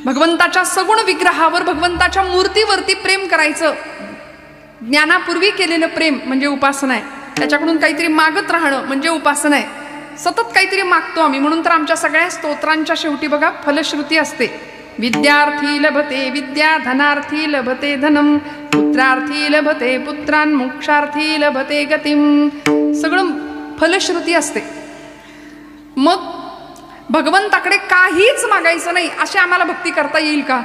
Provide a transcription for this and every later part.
भगवंताच्या सगुण विग्रहावर, भगवंताच्या मूर्तीवरती प्रेम करायचं. ज्ञानापूर्वी केलेलं प्रेम म्हणजे उपासना आहे. त्याच्याकडून काहीतरी मागत राहणं म्हणजे उपासना आहे. सतत काहीतरी मागतो आम्ही, म्हणून तर आमच्या सगळ्या स्तोत्रांच्या शेवटी बघा फलश्रुती असते. विद्यार्थी लभते विद्या, धनार्थी लभते धनम, पुत्रार्थी लभते पुत्रान, मोक्षार्थी लभते गतिम. सगळं फलश्रुती असते. मग भगवंताकडे काहीच मागायचं नाही अशी आम्हाला भक्ती करता येईल का?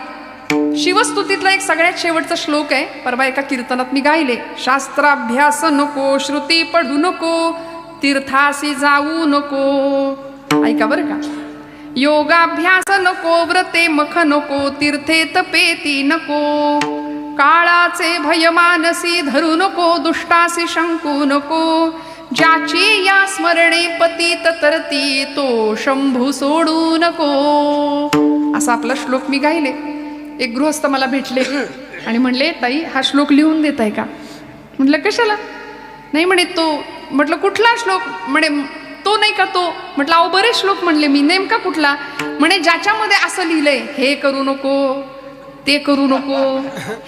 शिवस्तुतीतला एक सगळ्यात शेवटचा श्लोक आहे, परवा एका कीर्तनात मी गायले. शास्त्राभ्यास नको, श्रुती पढू नको, तीर्थासी जाऊ नको. ऐका बरं का. योगाभ्यास नको, व्रते मख नको, तीर्थे तपेती नको, काळाचे भय मानसी धरू नको, दुष्टासी शंकू नको, ज्याची या स्मरणे पतित तरती तो शंभू सोडू नको. असा आपला श्लोक मी गायले. एक गृहस्थ मला भेटले आणि म्हणले, ताई हा श्लोक लिहून देत आहे का? म्हटलं कशाला? नाही म्हणे तो. म्हटलं कुठला श्लोक? म्हणे तो नाही का तो. म्हटलं अहो बरेच श्लोक म्हणले मी, नेमका कुठला? म्हणे ज्याच्यामध्ये असं लिहिलंय, हे करू नको, ते करू नको,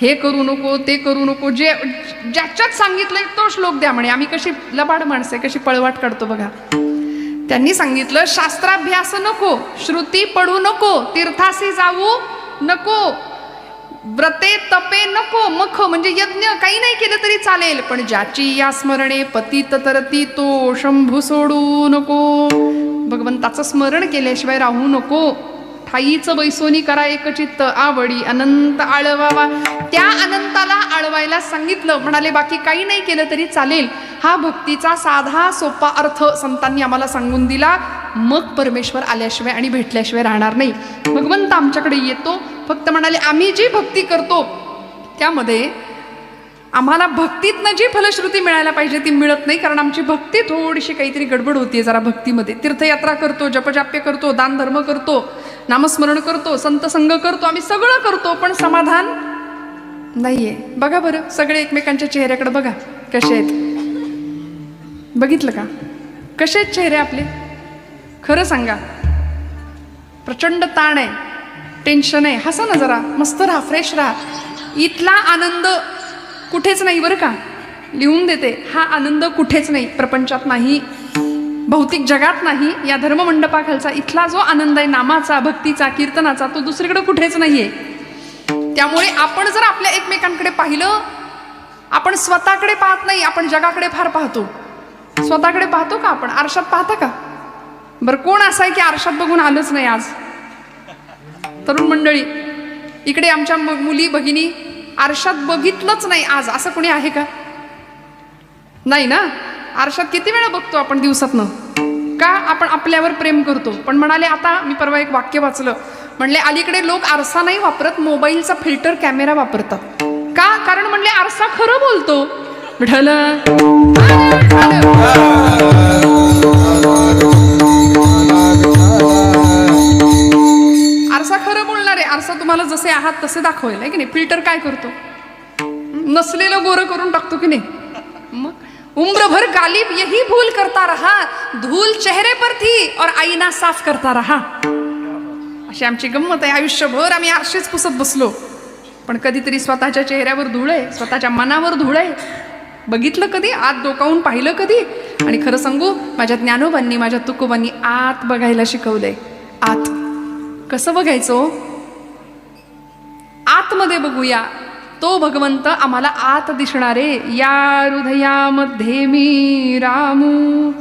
हे करू नको, ते करू नको, जे ज्याच्यात सांगितलंय तो श्लोक द्या म्हणे. आम्ही कशी लबाड माणसं आहे, कशी पळवाट काढतो बघा. त्यांनी सांगितलं शास्त्राभ्यास नको, श्रुती पढू नको, तीर्थासी जाऊ नको, व्रते तपे नको, मख म्हणजे यज्ञ काही नाही केलं तरी चालेल, पण ज्याची या स्मरणे पतित तरती तो शंभू सोडू नको. भगवंताचं स्मरण केल्याशिवाय राहू नको. ठाईचं बैसोनी करा एकचित्त, आवडी अनंत आळवावा. त्या अनंताला आळवायला सांगितलं. म्हणाले बाकी काही नाही केलं तरी चालेल. हा भक्तीचा साधा सोपा अर्थ संतांनी आम्हाला सांगून दिला. मग परमेश्वर आल्याशिवाय आणि भेटल्याशिवाय राहणार नाही. भगवंत आमच्याकडे येतो. फक्त म्हणाले आम्ही जी भक्ती करतो त्यामध्ये आम्हाला भक्तीतनं जी फलश्रुती मिळायला पाहिजे ती मिळत नाही. कारण आमची भक्ती थोडीशी काहीतरी गडबड होतीये जरा भक्तीमध्ये. तीर्थयात्रा करतो, जपजाप्य करतो, दान धर्म करतो, नामस्मरण करतो, संत संग करतो, आम्ही सगळं करतो, पण समाधान नाहीये. बघा बरं, सगळे एकमेकांच्या चेहऱ्याकडे बघा कसे आहेत. बघितलं का कसे आहेत चेहरे आपले? खरं सांगा. प्रचंड ताण आहे, टेन्शन आहे. हसा ना जरा, मस्त राहा, फ्रेश राहा. इथला आनंद कुठेच नाही बरं का. लिहून देते, हा आनंद कुठेच नाही, प्रपंचात नाही, भौतिक जगात नाही. या धर्ममंडपाखालचा इथला जो आनंद आहे नामाचा, भक्तीचा, कीर्तनाचा, तो दुसरीकडे कुठेच नाहीये. त्यामुळे आपण जर आपल्या एकमेकांकडे पाहिलं, आपण स्वतःकडे पाहत नाही, आपण जगाकडे फार पाहतो. स्वतःकडे पाहतो का आपण? आरशात पाहता का? बरं कोण असं आहे की आरशात बघून आलंच नाही आज? तरुण मंडळी इकडे, आमच्या मुली भगिनी आरशात बघितलंच नाही आज, असं कोणी आहे का? नाही ना. आरशात किती वेळा बघतो आपण दिवसातनं? का? आपण आपल्यावर प्रेम करतो. पण म्हणाले, आता मी परवा एक वाक्य वाचलं, म्हणले अलीकडे लोक आरसा नाही वापरत, मोबाईलचा फिल्टर कॅमेरा वापरतात. का? कारण म्हणले आरसा खरं बोलतो. आरसा खरं बोलणार आहे. आरसा तुम्हाला जसे आहात तसे दाखवायला आहे की नाही. फिल्टर काय करतो? नसलेलं गोरं करून टाकतो की नाही. मग उम्र भर गालिब यही भूल करता रहा, धूल चेहरे पर थी और आईना साफ करता रहा. अशी आमची गंमत आहे. आयुष्यभर आम्ही आरशेच पुसत बसलो, पण कधीतरी स्वतःच्या चेहऱ्यावर धूळ आहे, स्वतःच्या मनावर धूळ आहे. बघितलं कधी? आत डोकावून पाहिलं कधी? आणि खरं सांगू, माझ्या ज्ञानोबांनी, माझ्या तुकोबांनी आत बघायला शिकवलंय. आत कसं बघायचो? आतमध्ये बघूया. तो भगवंत आम्हाला आत दिसणारे. या हृदयामध्ये मी रामू,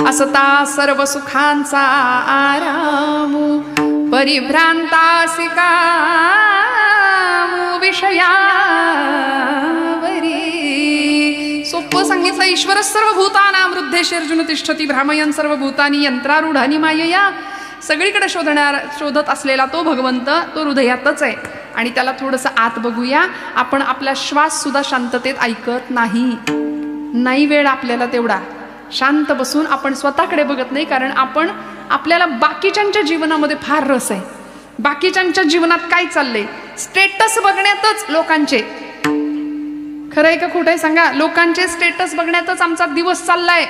असता सर्व सुखांचा आरामू, परिभ्रांतासी कामू विषयावरी. सोपं सांगितलं. ईश्वर सर्व भूतानां हृद्देशे अर्जुन तिष्ठती, भ्रामयन् सर्व भूतानि यंत्रारूढानि मायया. सगळीकडे शोधत असलेला तो भगवंत तो हृदयातच आहे. आणि त्याला थोडंसं आत बघूया. आपण आपला श्वास सुद्धा शांततेत ऐकत नाही वेळ आपल्याला तेवढा. शांत बसून आपण स्वतःकडे बघत नाही, कारण आपण आपल्याला बाकीच्यांच्या जीवनामध्ये फार रस आहे. बाकीच्यांच्या जीवनात काय चाललंय, स्टेटस बघण्यातच लोकांचे. खरं आहे का खोटं आहे सांगा? लोकांचे स्टेटस बघण्यातच आमचा दिवस चाललाय.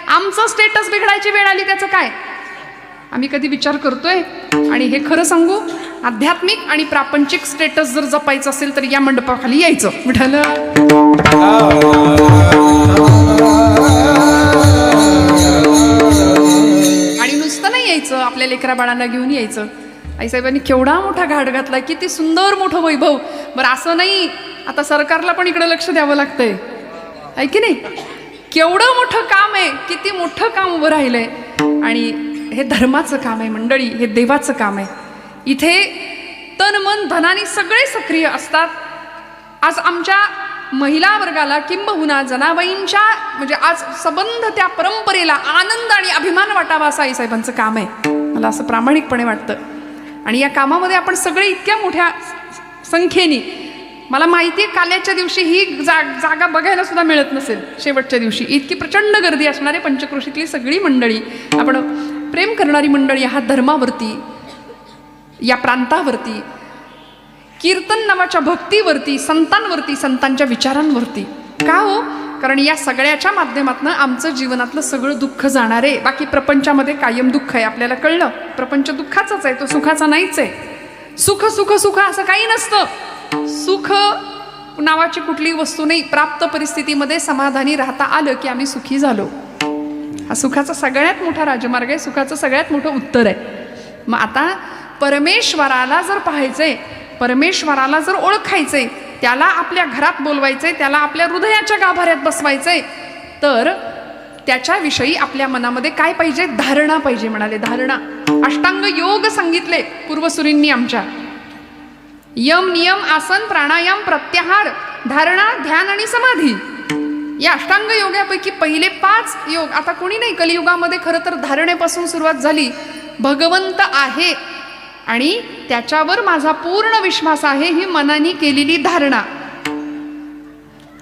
आमचं स्टेटस बिघडायची वेळ आली त्याचं काय? आम्ही कधी विचार करतोय? आणि हे खरं सांगू, आध्यात्मिक आणि प्रापंचिक स्टेटस जर जपायचं असेल तर या मंडपाखाली यायचं. विठ्ठल आणि नुसतं नाही यायचं, आपल्या लेकरा बाळांना घेऊन यायचं. आईसाहेबांनी केवढा मोठा घाट घातला, किती सुंदर मोठं वैभव. बरं असं नाही, आता सरकारला पण इकडे लक्ष द्यावं लागतंय, आहे की नाही? केवढं मोठं काम आहे, किती मोठं काम उभं राहिलंय. आणि हे धर्माचं काम आहे मंडळी, हे देवाचं काम आहे. इथे तन मन धनाने सगळे सक्रिय असतात. आज आमच्या महिला वर्गाला किंबहुना जनाबाईंच्या म्हणजे आज संबंध त्या परंपरेला आनंद आणि अभिमान वाटावा असं आईसाहेबांचं काम आहे, मला असं प्रामाणिकपणे वाटतं. आणि या कामामध्ये आपण सगळे इतक्या मोठ्या संख्येने, मला माहिती आहे काल्याच्या दिवशी ही जागा बघायला सुद्धा मिळत नसेल. शेवटच्या दिवशी इतकी प्रचंड गर्दी असणारे पंचक्रोशीतली सगळी मंडळी, आपण प्रेम करणारी मंडळी आहात धर्मावरती, या प्रांतावरती, कीर्तन नावाच्या भक्तीवरती, संतांवरती, संतांच्या विचारांवरती. का हो? कारण या सगळ्याच्या माध्यमातून आमचं जीवनातलं सगळं दुःख जाणार आहे. बाकी प्रपंचामध्ये कायम दुःख आहे, आपल्याला कळलं. प्रपंच दुःखाचाच आहे, तो सुखाचा नाहीच आहे. सुख सुख सुख असं काही नसतं. सुख नावाची कुठली वस्तू नाही. प्राप्त परिस्थितीमध्ये समाधानी राहता आलं की आम्ही सुखी झालो. हा सुखाचा सगळ्यात मोठा राजमार्ग आहे, सुखाचं सगळ्यात मोठं उत्तर आहे. मग आता परमेश्वराला जर पाहायचंय, परमेश्वराला जर ओळखायचंय, त्याला आपल्या घरात बोलवायचंय, त्याला आपल्या हृदयाच्या गाभाऱ्यात बसवायचंय, तर त्याच्याविषयी आपल्या मनामध्ये काय पाहिजे? धारणा पाहिजे. म्हणाले धारणा. अष्टांग योग सांगितले पूर्वसुरींनी आमच्या. यम, नियम, आसन, प्राणायाम, प्रत्याहार, धारणा, ध्यान आणि समाधी. या अष्टांग योगापैकी पहिले 5 योग. आता कोणी नाही, कलियुगामध्ये खरं तर धारणेपासून सुरुवात झाली. भगवंत आहे आणि त्याच्यावर माझा पूर्ण विश्वास आहे, ही मनाने केलेली धारणा.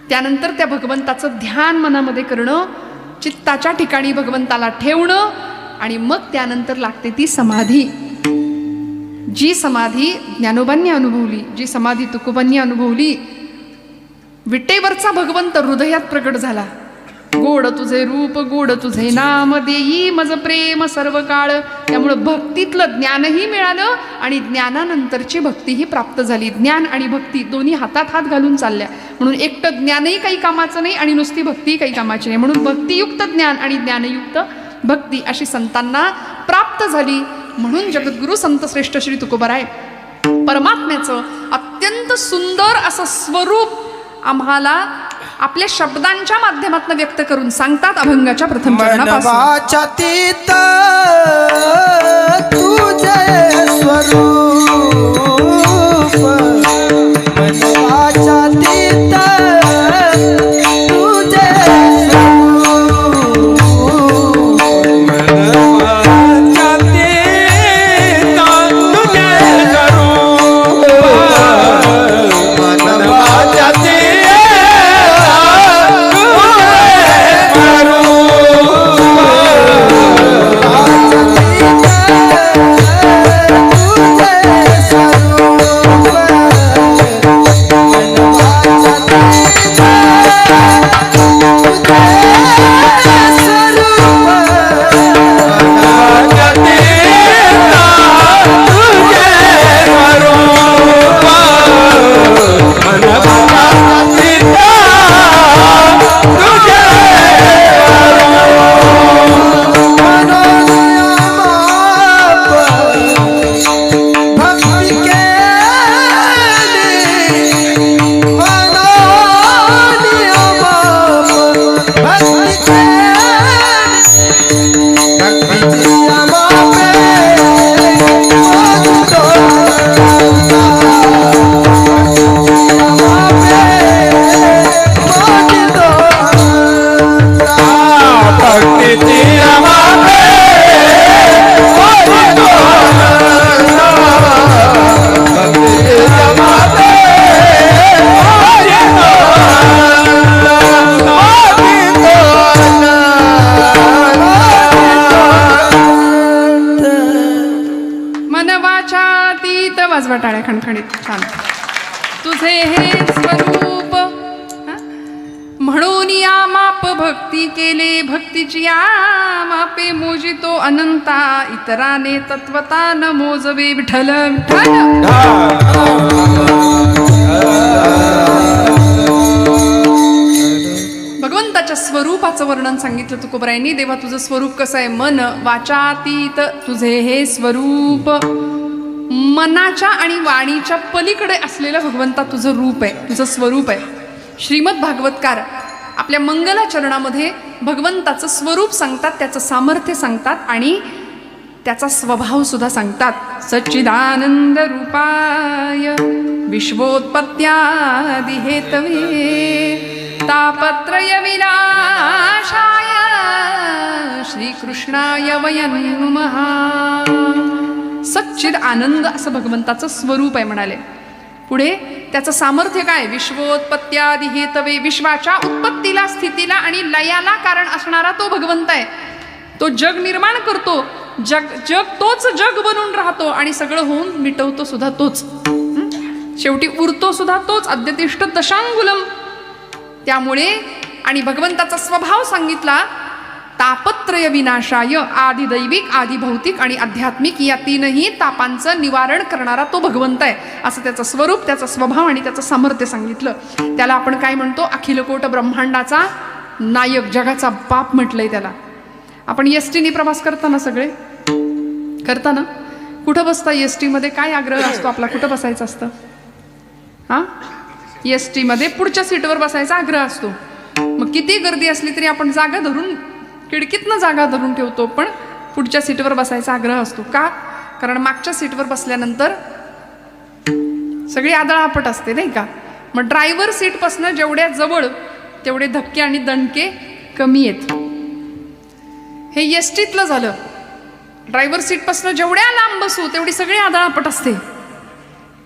त्यानंतर त्या भगवंताचं ध्यान मनामध्ये करणं, चित्ताच्या ठिकाणी भगवंताला ठेवणं, आणि मग त्यानंतर लागते ती समाधी. जी समाधी ज्ञानोबांनी अनुभवली, जी समाधी तुकोबांनी अनुभवली. विटेवरचा भगवंत हृदयात प्रकट झाला. गोड तुझे रूप, गोड तुझे नाम, देई मज प्रेम सर्व काळ. त्यामुळं भक्तीतलं ज्ञानही मिळालं आणि ज्ञानानंतरची भक्तीही प्राप्त झाली. ज्ञान आणि भक्ती दोन्ही हातात हात घालून चालल्या. म्हणून एकटं ज्ञानही काही कामाचं नाही आणि नुसती भक्तीही काही कामाची नाही. म्हणून भक्तियुक्त ज्ञान आणि ज्ञानयुक्त भक्ती अशी संतांना प्राप्त झाली. म्हणून जगद्गुरु संत श्रेष्ठ श्री तुकोबाराय परमात्म्याचं अत्यंत सुंदर असं स्वरूप आम्हाला आपल्या शब्दांच्या माध्यमातून व्यक्त करून सांगतात. अभंगाच्या प्रथम चरणापासून. टाळ्या खणखणीत. छान. तुझे हे स्वरूप म्हणून या माप भक्ती केले, भक्तीची या मापे मोजितो अनंता, इतराने तत्वता न मोजवे विठ्ठल विठ्ठल. भगवंताच्या स्वरूपाचं वर्णन सांगितलं तुकोबरायांनी. देवा तुझं स्वरूप कसं आहे? मन वाचातीत तुझे हे स्वरूप. मनाच्या आणि वाणीच्या पलीकडे असलेलं भगवंता तुझं रूप आहे, तुझं स्वरूप आहे. श्रीमद भागवतकार आपल्या मंगलाचरणामध्ये भगवंताचं स्वरूप सांगतात, त्याचं सामर्थ्य सांगतात आणि त्याचा स्वभाव सुद्धा सांगतात. सच्चिदानंद रूपाय विश्वोत्पत्त्यादि हेतवे तापत्रय विनाशाय श्रीकृष्णाय वयं नमः. सच्चिद आनंद असं भगवंताचं स्वरूप आहे म्हणाले. पुढे त्याचं सामर्थ्य काय? विश्वोत्पत्त्यादि हेतवे, विश्वाच्या उत्पत्तीला, स्थितीला आणि लयाला कारण असणारा तो भगवंत आहे. तो जग निर्माण करतो, जग तोच जग बनून राहतो आणि सगळं होऊन मिटवतो सुद्धा तोच, शेवटी उरतो सुद्धा तोच. अद्यतिष्ठ दशांगुलम. त्यामुळे आणि भगवंताचा स्वभाव सांगितला, तापत्रय विनाशाय, आदि दैविक, आदि भौतिक आणि आध्यात्मिक या तीनही तापांचं निवारण करणारा तो भगवंत आहे, असं त्याचं स्वरूप, त्याचा स्वभाव आणि त्याचं सामर्थ्य सांगितलं. त्याला आपण काय म्हणतो? अखिलकोट ब्रह्मांडाचा नायक, जगाचा बाप म्हटलंय त्याला. आपण एसटीने प्रवास करताना सगळे करताना कुठं बसता? एसटीमध्ये काय आग्रह असतो आपला? कुठं बसायचं असतं? हां, एसटीमध्ये पुढच्या सीटवर बसायचा आग्रह असतो. मग किती गर्दी असली तरी आपण जागा धरून, खिडकीतनं जागा धरून ठेवतो, पण पुढच्या सीटवर बसायचा आग्रह असतो. का? कारण मागच्या सीटवर बसल्यानंतर सगळी आदळापट असते नाही का. मग ड्रायव्हर सीटपासनं जेवढ्या जवळ तेवढे धक्के आणि दणके कमी आहेत. हे एसटीतलं झालं. ड्रायव्हर सीटपासनं जेवढ्या लांब बसू तेवढी सगळी आदळापट असते.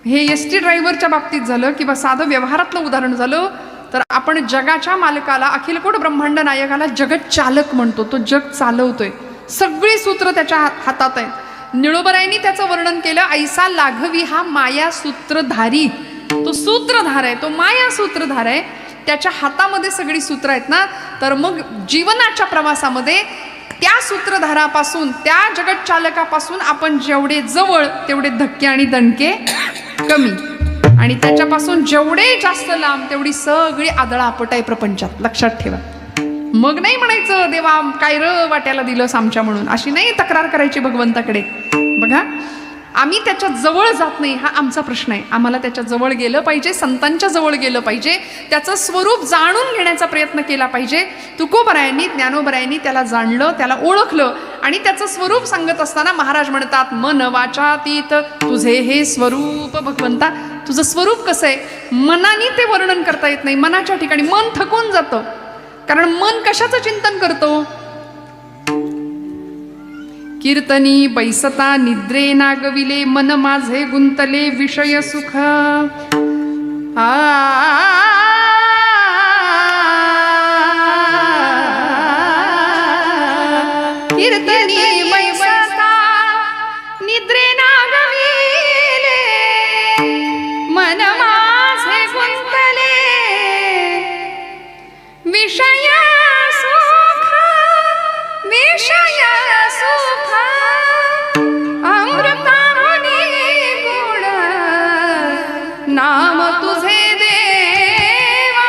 हे एसटी ड्रायव्हरच्या बाबतीत झालं किंवा साधं व्यवहारातलं उदाहरण झालं तर आपण जगाच्या मालकाला, अखिलकोट ब्रह्मांड नायकाला जगत चालक म्हणतो. तो जग चालवतोय, सगळी सूत्र त्याच्या हातात आहेत. निळोबरायांनी त्याचं वर्णन केलं, ऐसा लाघवी हा माया सूत्रधारी. तो सूत्रधार आहे, तो माया सूत्रधार आहे. त्याच्या हातामध्ये सगळी सूत्र आहेत ना. तर मग जीवनाच्या प्रवासामध्ये त्या सूत्रधारापासून, त्या जगत चालकापासून आपण जेवढे जवळ तेवढे धक्के आणि दणके कमी, आणि त्याच्यापासून जेवढे जास्त लांब तेवढी सगळी आदळापट आहे प्रपंचात. लक्षात ठेवा. मग नाही म्हणायचं देवा काय र वाट्याला दिलंस आमच्या म्हणून, अशी नाही तक्रार करायची भगवंताकडे. बघा, आम्ही त्याच्या जवळ जात नाही हा आमचा प्रश्न आहे. आम्हाला त्याच्या जवळ गेलं पाहिजे, संतांच्या जवळ गेलं पाहिजे, त्याचं स्वरूप जाणून घेण्याचा प्रयत्न केला पाहिजे. तुकोबरायांनी, ज्ञानोबरायांनी त्याला जाणलं, त्याला ओळखलं आणि त्याचं स्वरूप सांगत असताना महाराज म्हणतात, मन वाचातीत तुझे हे स्वरूप. भगवंता तुझं स्वरूप कसं आहे? मनाने ते वर्णन करता येत नाही. मनाच्या ठिकाणी मन थकून जातं, कारण मन कशाचं चिंतन करतो? कीर्तनी बैसता निद्रे नागविले, मन माझे गुंतले विषय सुख. कीर्तनी बैसता निद्रे नागविले, मन माझे गुंतले विषय सुख. विषय सुख अमृताहुनी गुण, नाम तुझे देवा,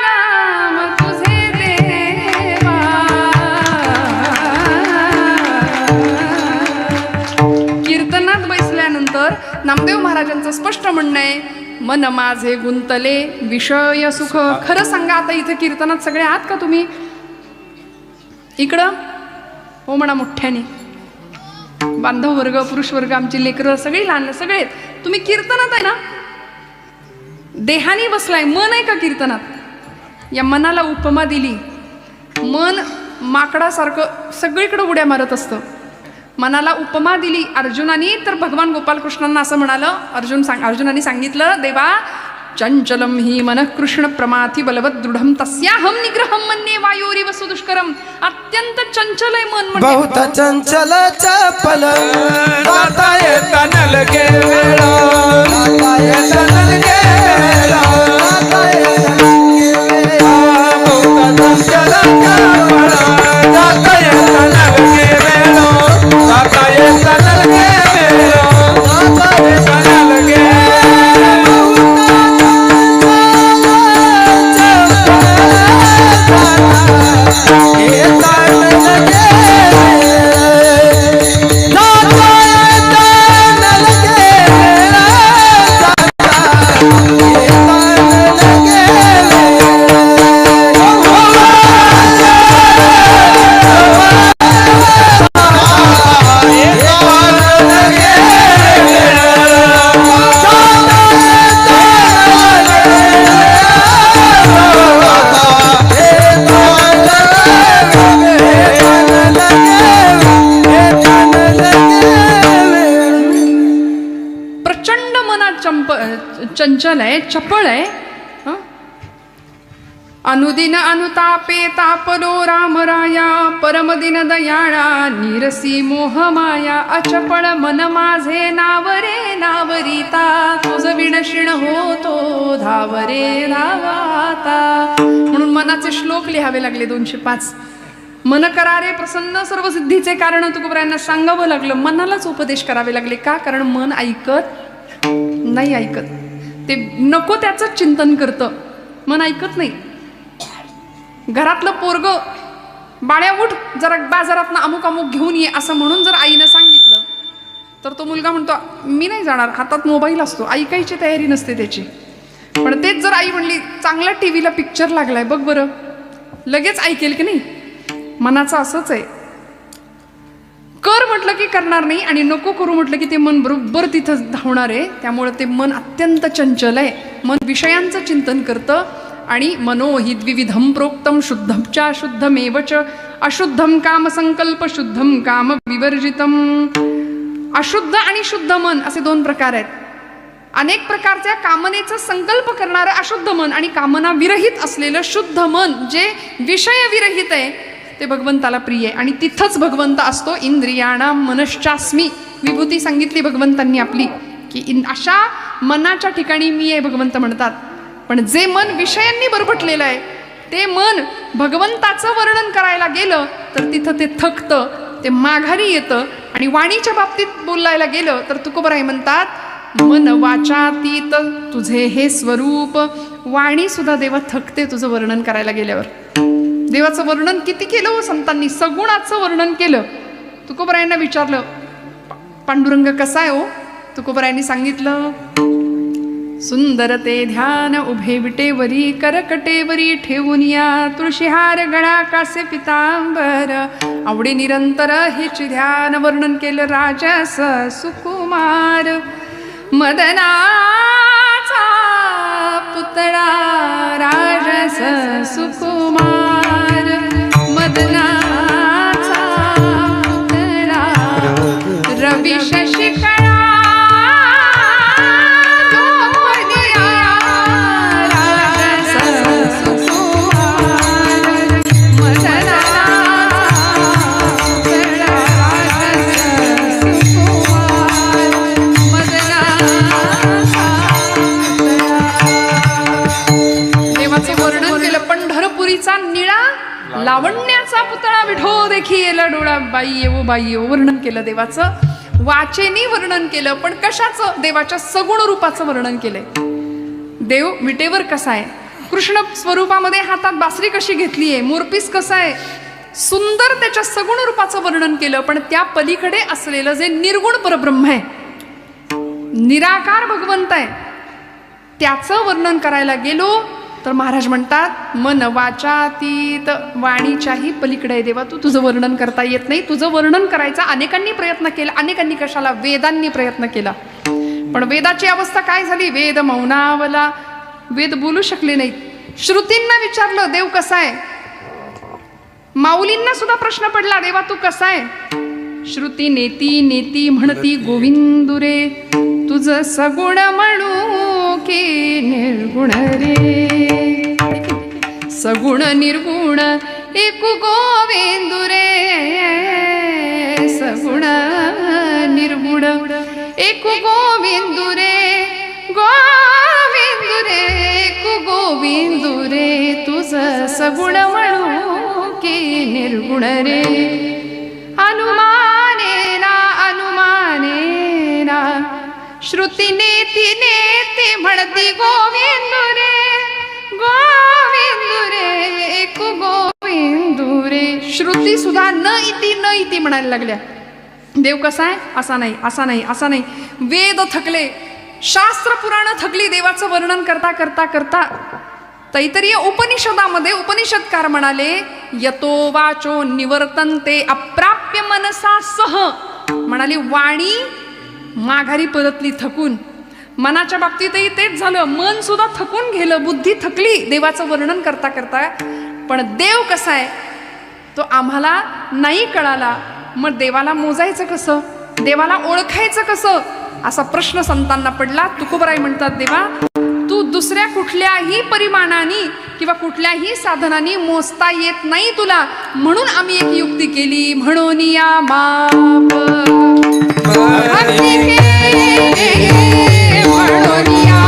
नाम तुझे देवा. कीर्तनात बसल्यानंतर नामदेव महाराजांचं स्पष्ट म्हणणं आहे, मन माझे गुंतले विषय सुख. खरं सांगा, आता इथे कीर्तनात सगळे आहात का तुम्ही? इकडं हो म्हणा मोठ्याने. बांधव वर्ग, पुरुष वर्ग, आमची लेकरं सगळी लहान सगळे तुम्ही कीर्तनात आहे ना. देहानी बसलाय, मन आहे का कीर्तनात? या मनाला उपमा दिली. मन माकडासारखं सगळीकडे उड्या मारत असतं. मनाला उपमा दिली अर्जुनानी, तर भगवान गोपालकृष्णांना असं म्हणालं, अर्जुनाने सांगितलं, देवा चंचलम ही मनः कृष्ण प्रमाथी बलवत दृढम तस्याहम निग्रहम मन्ये वायोरिव सुदुष्करम. अत्यंत चंचल आहे मन. बहुत चंचल चपल जाता येता नलगे वेळा, जाता येता नलगे वेळा, जाता येता नलगे वेळा. मनात चंचल आहे, चपळ आहे. हं? अनुदिन अनुतापे तापलो रामराया, परमदिन दयाळा निरसी मोहमाया. अचपळ मन माझे नावरे नावरिता, तुझ विणशिण होतो धावरे धावाता. म्हणून मनाचे श्लोक लिहावे लागले 205. मन करारे प्रसन्न सर्व सिद्धीचे कारण तुकोबरायांना सांगावं लागलं. मनालाच उपदेश करावे लागले. का? कारण मन ऐकत नाही. ऐकत ते नको त्याचं चिंतन करतं. मन ऐकत नाही. घरातलं पोरग बाळ्या उठ जरा बाजारात अमुक अमुक घेऊन ये असं म्हणून जर आईनं सांगितलं तर तो मुलगा म्हणतो मी नाही जाणार. हातात मोबाईल असतो, ऐकायची तयारी नसते त्याची. पण तेच जर आई म्हणली चांगला टीव्हीला पिक्चर लागलाय बघ बरं, लगेच ऐकेल की नाही. मनाचं असंच आहे. कर म्हटलं की करणार नाही आणि नको करू म्हटलं की ते मन बरोबर तिथं धावणार आहे. त्यामुळे ते मन अत्यंत चंचल आहे. मन विषयांचं चिंतन करतं. आणि मनोहि द्विविधम प्रोक्तम शुद्धमच्या शुद्धमेवच अशुद्धम काम संकल्प शुद्धम काम विवर्जितम. अशुद्ध आणि शुद्ध मन असे 2 प्रकार आहेत. अनेक प्रकारच्या कामनेचा संकल्प करणारं अशुद्ध मन आणि कामना विरहित असलेलं शुद्ध मन जे विषय विरहित आहे ते भगवंताला प्रिय आहे. आणि तिथंच भगवंत असतो. इंद्रियाणाम मनश्चास्मी विभूती सांगितली भगवंतांनी आपली की अशा मनाच्या ठिकाणी मी आहे भगवंत म्हणतात. पण जे मन विषयांनी बरबटलेलं आहे ते मन भगवंताचं वर्णन करायला गेलं तर तिथं ते थकतं, ते माघारी येतं. आणि वाणीच्या बाबतीत बोलायला गेलं तर तुकोबराय म्हणतात मन वाचातीत तुझे हे स्वरूप. वाणी सुद्धा देवा थकते तुझं वर्णन करायला गेल्यावर. देवाचं वर्णन किती केलं हो संतांनी, सगुणाचं वर्णन केलं. तुकोबरायांना विचारलं पांडुरंग कसा आहे हो? तुकोबरायांनी सांगितलं सुंदर ते ध्यान उभे विटेवरी करकटेवरी ठेवून या तुळशीहार गळा कासे पितांबर. आवडे निरंतर हेच ध्यान वर्णन केलं राजस सुकुमार. मदनाचा पुतळा राजस सुकुमार. मदनाचा पुतळा रवी शशिकळा निळा लावण्याचा पुतळा विठो देखी येला डोळा. बाई येवो बाई येवो वर्णन केलं देवाचं. वाचेनी वर्णन केलं. पण कशाचं? देवाच्या सगुण रूपाचं वर्णन केलंय. देव विटेवर कसा आहे, कृष्ण स्वरूपामध्ये हातात बासरी कशी घेतली आहे, मोरपीस कसा आहे, सुंदर त्याच्या सगुण रूपाचं वर्णन केलं. पण त्या पलीकडे असलेलं जे निर्गुण परब्रह्म आहे, निराकार भगवंत आहे, त्याचं वर्णन करायला गेलो तर महाराज म्हणतात मन वाचातीत. वाणीच्याही पलीकडे देवा तू तुझं वर्णन करता येत नाही. तुझं वर्णन करायचा अनेकांनी प्रयत्न केला. अनेकांनी कशाला? वेदांनी प्रयत्न केला. पण वेदाची अवस्था काय झाली? वेद मौनावला. वेद बोलू शकले नाहीत. श्रुतींना विचारलं देव कसा आहे. माऊलींना सुद्धा प्रश्न पडला देवा तू कसा आहे. श्रुती नेती नेती म्हणती गोविंदुरे तुझ सगुण म्हणू की निर्गुण रे. सगुण निर्गुण एकू गोविंदुरे. सगुण निर्गुण एकू गोविंदुरे. गोविंदुरे एकू गोविंदुरे तुझ सगुण म्हणू की निर्गुण रे. अनुमानेना अनुमानेना श्रुती नेती नेती म्हणती गोविंदुरे. गोविंदुरे एकू गोविंदुरे. श्रुती सुद्धा न इति म्हणायला लागल्या. देव कसा आहे? असा नाही असा नाही असा नाही. वेद थकले, शास्त्र पुराण थकली देवाचं वर्णन करता करता करता. तैतरीय उपनिषदामध्ये उपनिषदकार म्हणाले यतो वाचो निवर्तन्ते अप्राप्य मनसा सह. म्हणाली वाणी माघारी परतली थकून. मनाच्या बाबतीतही तेच झालं. मन सुद्धा थकून गेलं, बुद्धी थकली देवाचं वर्णन करता करता. पण देव कसा आहे तो आम्हाला नाही कळाला. मग देवाला मोजायचं कसं, देवाला ओळखायचं कसं, असा प्रश्न संतांना पडला. तुकोबराय म्हणतात, देवा तू दुसऱ्या कुठल्याही परिमाणाने किंवा कुठल्याही साधनाने मोजता येत नाही तुला, म्हणून आम्ही एक युक्ती केली. म्हणून या माप भक्ती केली, म्हणून या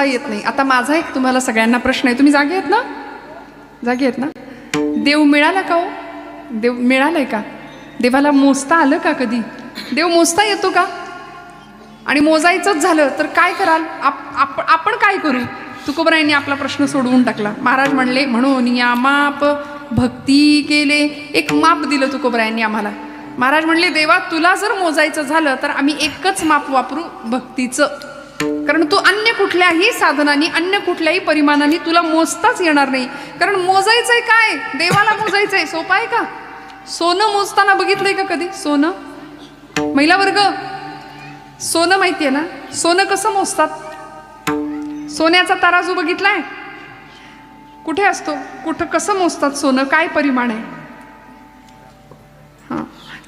येत नाही. आता माझा एक तुम्हाला सगळ्यांना प्रश्न आहे. तुम्ही जागे आहेत ना? जागे आहेत ना? देव मिळाला का हो? देव मिळालाय का? देवाला मोजता आलं का कधी? देव मोजता येतो का? आणि मोजायचंच झालं तर काय कराल? आपण काय करू? तुकोबरायांनी आपला प्रश्न सोडवून टाकला. महाराज म्हणले, म्हणून या माप भक्ती केले. एक माप दिलं तुकोबरायांनी आम्हाला. महाराज म्हणले, देवा तुला जर मोजायचं झालं तर आम्ही एकच माप वापरू, भक्तीचं. कारण तू अन्य कुठल्याही साधनांनी, अन्य कुठल्याही परिमाणाने तुला मोजताच येणार नाही. कारण मोजायचंय काय? देवाला मोजायचंय. सोपं आहे का? सोनं मोजताना बघितलंय का कधी? सोनं, महिला वर्ग, सोनं माहितीये ना? सोनं कसं मोजतात? सोन्याचा तराजू बघितलाय? कुठे असतो? कुठं कसं मोजतात सोनं? काय परिमाण आहे? हां,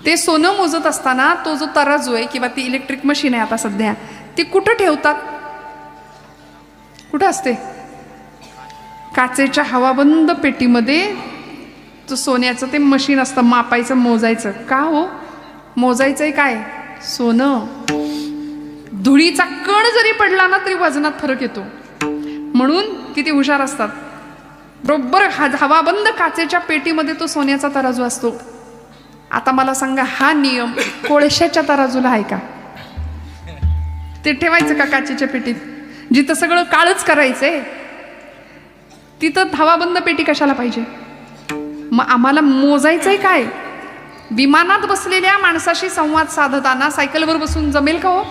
ते सोनं मोजत असताना तो जो तराजू आहे किंवा ती इलेक्ट्रिक मशीन आहे आता सध्या, ती कुठं ठेवतात? कुठं असते? काचेच्या हवाबंद पेटीमध्ये तो सोन्याचं ते मशीन असतं, मापायचं, मोजायचं. का हो? मोजायचंय काय? सोनं. धुळीचा कण जरी पडला ना तरी वजनात फरक येतो. म्हणून किती हुशार असतात. बरोबर हवाबंद काचेच्या पेटीमध्ये तो सोन्याचा तराजू असतो. आता मला सांगा, हा नियम कोळशाच्या तराजूला आहे का? ते ठेवायचं का काचेच्या पेटीत? जिथं सगळं काळच करायचंय तिथं हवाबंद पेटी कशाला पाहिजे? मग आम्हाला मोजायचंय काय? विमानात बसलेल्या माणसाशी संवाद साधताना सायकलवर बसून जमेल का हो?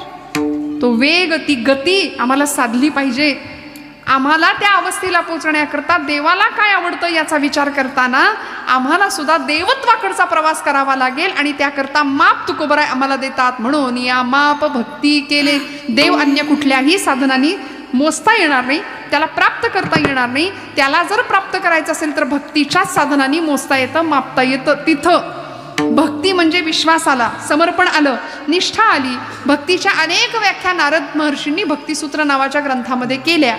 तो वेग, ती गती आम्हाला साधली पाहिजे. आम्हाला त्या अवस्थेला पोहोचण्याकरता देवाला काय आवडतं याचा विचार करताना आम्हाला सुद्धा देवत्वाकडचा प्रवास करावा लागेल. आणि त्याकरता माप तुकोबराय आम्हाला देतात. म्हणून या माप भक्ती केले. देव अन्य कुठल्याही साधनांनी मोजता येणार नाही, त्याला प्राप्त करता येणार नाही. त्याला जर प्राप्त करायचं असेल तर भक्तीच्याच साधनांनी मोजता येतं, मापता येतं. तिथं भक्ती म्हणजे विश्वास आला, समर्पण आलं, निष्ठा आली. भक्तीच्या अनेक व्याख्या नारद महर्षींनी भक्तिसूत्र नावाच्या ग्रंथामध्ये केल्या.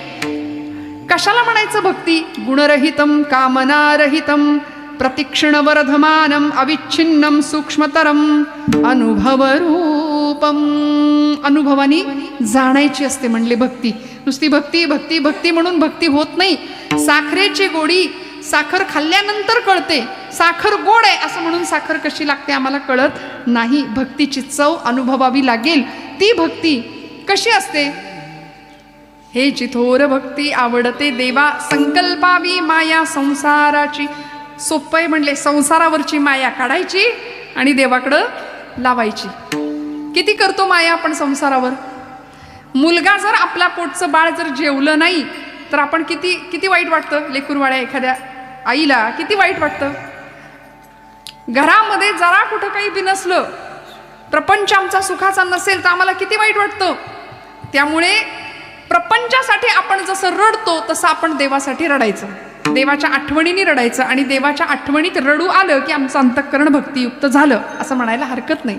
कशाला म्हणायचं भक्ती? गुणरहितम कामनारहितम प्रतिक्षणवर्धमानम अविच्छिन्नम सूक्ष्मतरम अनुभवरूपम. अनुभवानी जाणायची असते म्हणले भक्ती. नुसती भक्ती भक्ती भक्ती म्हणून भक्ती होत नाही. साखरेची गोडी साखर खाल्ल्यानंतर कळते. साखर गोड आहे असं म्हणून साखर कशी लागते आम्हाला कळत नाही. भक्तीची चव अनुभवावी लागेल. ती भक्ती कशी असते? हे चिथोर भक्ती आवडते देवा, संकल्पावी माया संसाराची. सोपं आहे म्हणले. संसारावरची माया काढायची आणि देवाकडं लावायची. किती करतो माया आपण संसारावर? मुलगा जर आपल्या पोटचं बाळ जर जेवलं नाही तर आपण किती किती वाईट वाटतं. लेकरवाळ्या एखाद्या आईला किती वाईट वाटतं. घरामध्ये जरा कुठं काही बिनसलं, प्रपंच आमचा सुखाचा नसेल तर आम्हाला किती वाईट वाटतं. त्यामुळे प्रपंचासाठी आपण जसं रडतो तसं आपण देवासाठी रडायचं, देवाच्या आठवणीने रडायचं. आणि देवाच्या आठवणीत रडू आलं की आमचं अंतःकरण भक्तियुक्त झालं असं म्हणायला हरकत नाही.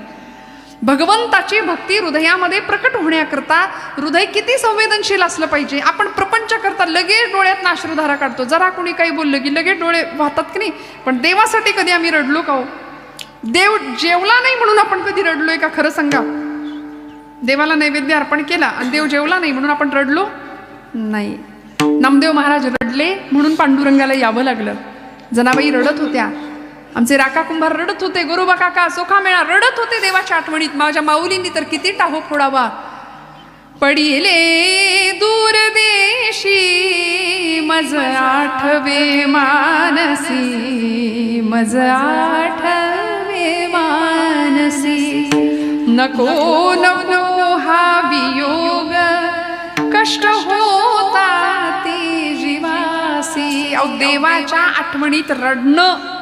भगवंताची भक्ती हृदयामध्ये प्रकट होण्याकरता हृदय किती संवेदनशील असलं पाहिजे. आपण प्रपंच करता लगेच डोळ्यात अश्रुधारा काढतो. जरा कोणी काही बोललं की लगेच डोळे वाहतात की नाही. पण देवासाठी कधी आम्ही रडलो का हो? देव जेवला नाही म्हणून आपण कधी रडलोय का? खरं सांगा. देवाला नैवेद्य अर्पण केला आणि देव जेवला नाही म्हणून आपण रडलो नाही. नामदेव महाराज रडले म्हणून पांडुरंगाला यावं लागलं. जनाबाई रडत होत्या. आमचे राका कुंभार रडत होते, गोरोबा काका, सोखा मेळा रडत होते देवाच्या आठवणीत. माझ्या माऊलींनी तर किती टाहो फोडावा. पडिले दूर देशी मज आठवे मानसी, मज आठवे मानसी. नको नको हा वियोग कष्ट होता ते जीवासी. अहो देवाच्या आठवणीत रडणं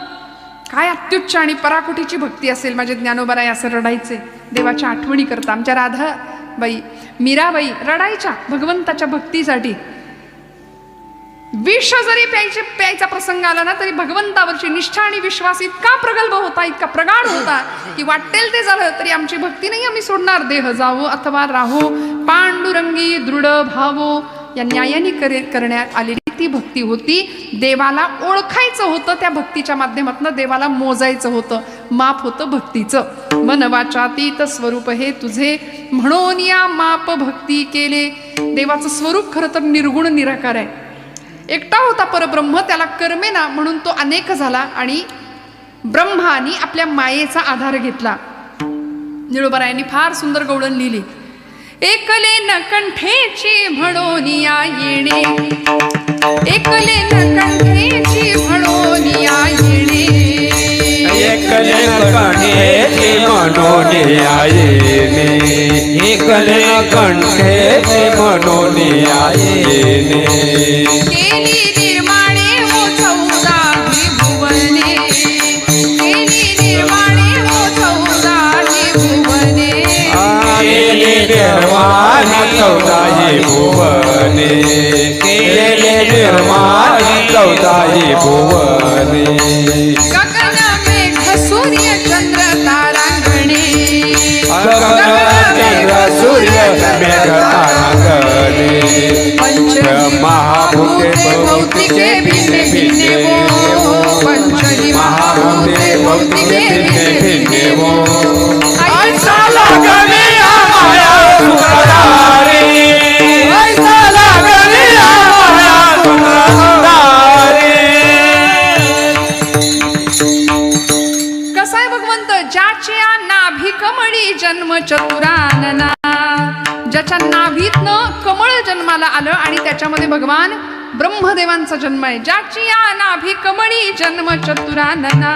काय अत्युच्च आणि पराकुटीची भक्ती असेल. माझे ज्ञानोबाराय असं रडायचे देवाच्या आठवणी करता. आमच्या राधाबाई, मीराबाई रडायच्या भगवंताच्या भक्तीसाठी. विष जरी प्यायचा प्रसंग आला ना तरी भगवंतावरची निष्ठा आणि विश्वास इतका प्रगल्भ होता, इतका प्रगाढ होता की वाटेल ते झालं तरी आमची भक्ती नाही आम्ही सोडणार. देह जावो अथवा राहो पांडुरंगी दृढ भावो, या न्यायाने करण्यात आलेली ती भक्ती होती. देवाला ओळखायचं होतं, त्या भक्तीच्या माध्यमातून देवाला मोजायचं होतं, माप होतं भक्तीचं. मन वाचातीत स्वरूप हे तुझे म्हणून या माप भक्ती केले. देवाचं स्वरूप खरं तर निर्गुण निराकार आहे. एकटा होता परब्रह्म, त्याला कर्मेना म्हणून तो अनेक झाला आणि ब्रह्मानी आपल्या मायेचा आधार घेतला. निळोबारायांनी फार सुंदर गवळण लिहिली. एकले न कंठेची म्हणून या येणे, एकले न कंठेची म्हणून या येणे, एकले कंठेची म्हणून या येणे, एकले कंठेची म्हणून या येणे. केली निर्माणे हो चौदाही भुवने, केली निर्माणे हो चौदाही भुवने, केले निर्माण चौदाही भुवने, केले निर्माण चौदाही भुवने. गगन मेघ सूर्य चंद्र तारांगणे, गगन चंद्र सूर्य मेघ तारांगणे. पंच महाभूते भौतिके भिन्ने भिन्ने वो, पंचही महाभूते भौतिके भिन्ने भिन्ने वो. ऐसा लागले माया सुखदारी, ऐसा लागले माया सुखदारी. कसा आहे भगवंत? ज्याच्या नाभी कमळी जन्म चतुरानना, ज्याच्या नाभीतनं कमळ जन्माला आलं आणि त्याच्यामध्ये भगवान ब्रह्मदेवांचा जन्म आहे. ज्याची या नाभी कमळी जन्म चतुरानना,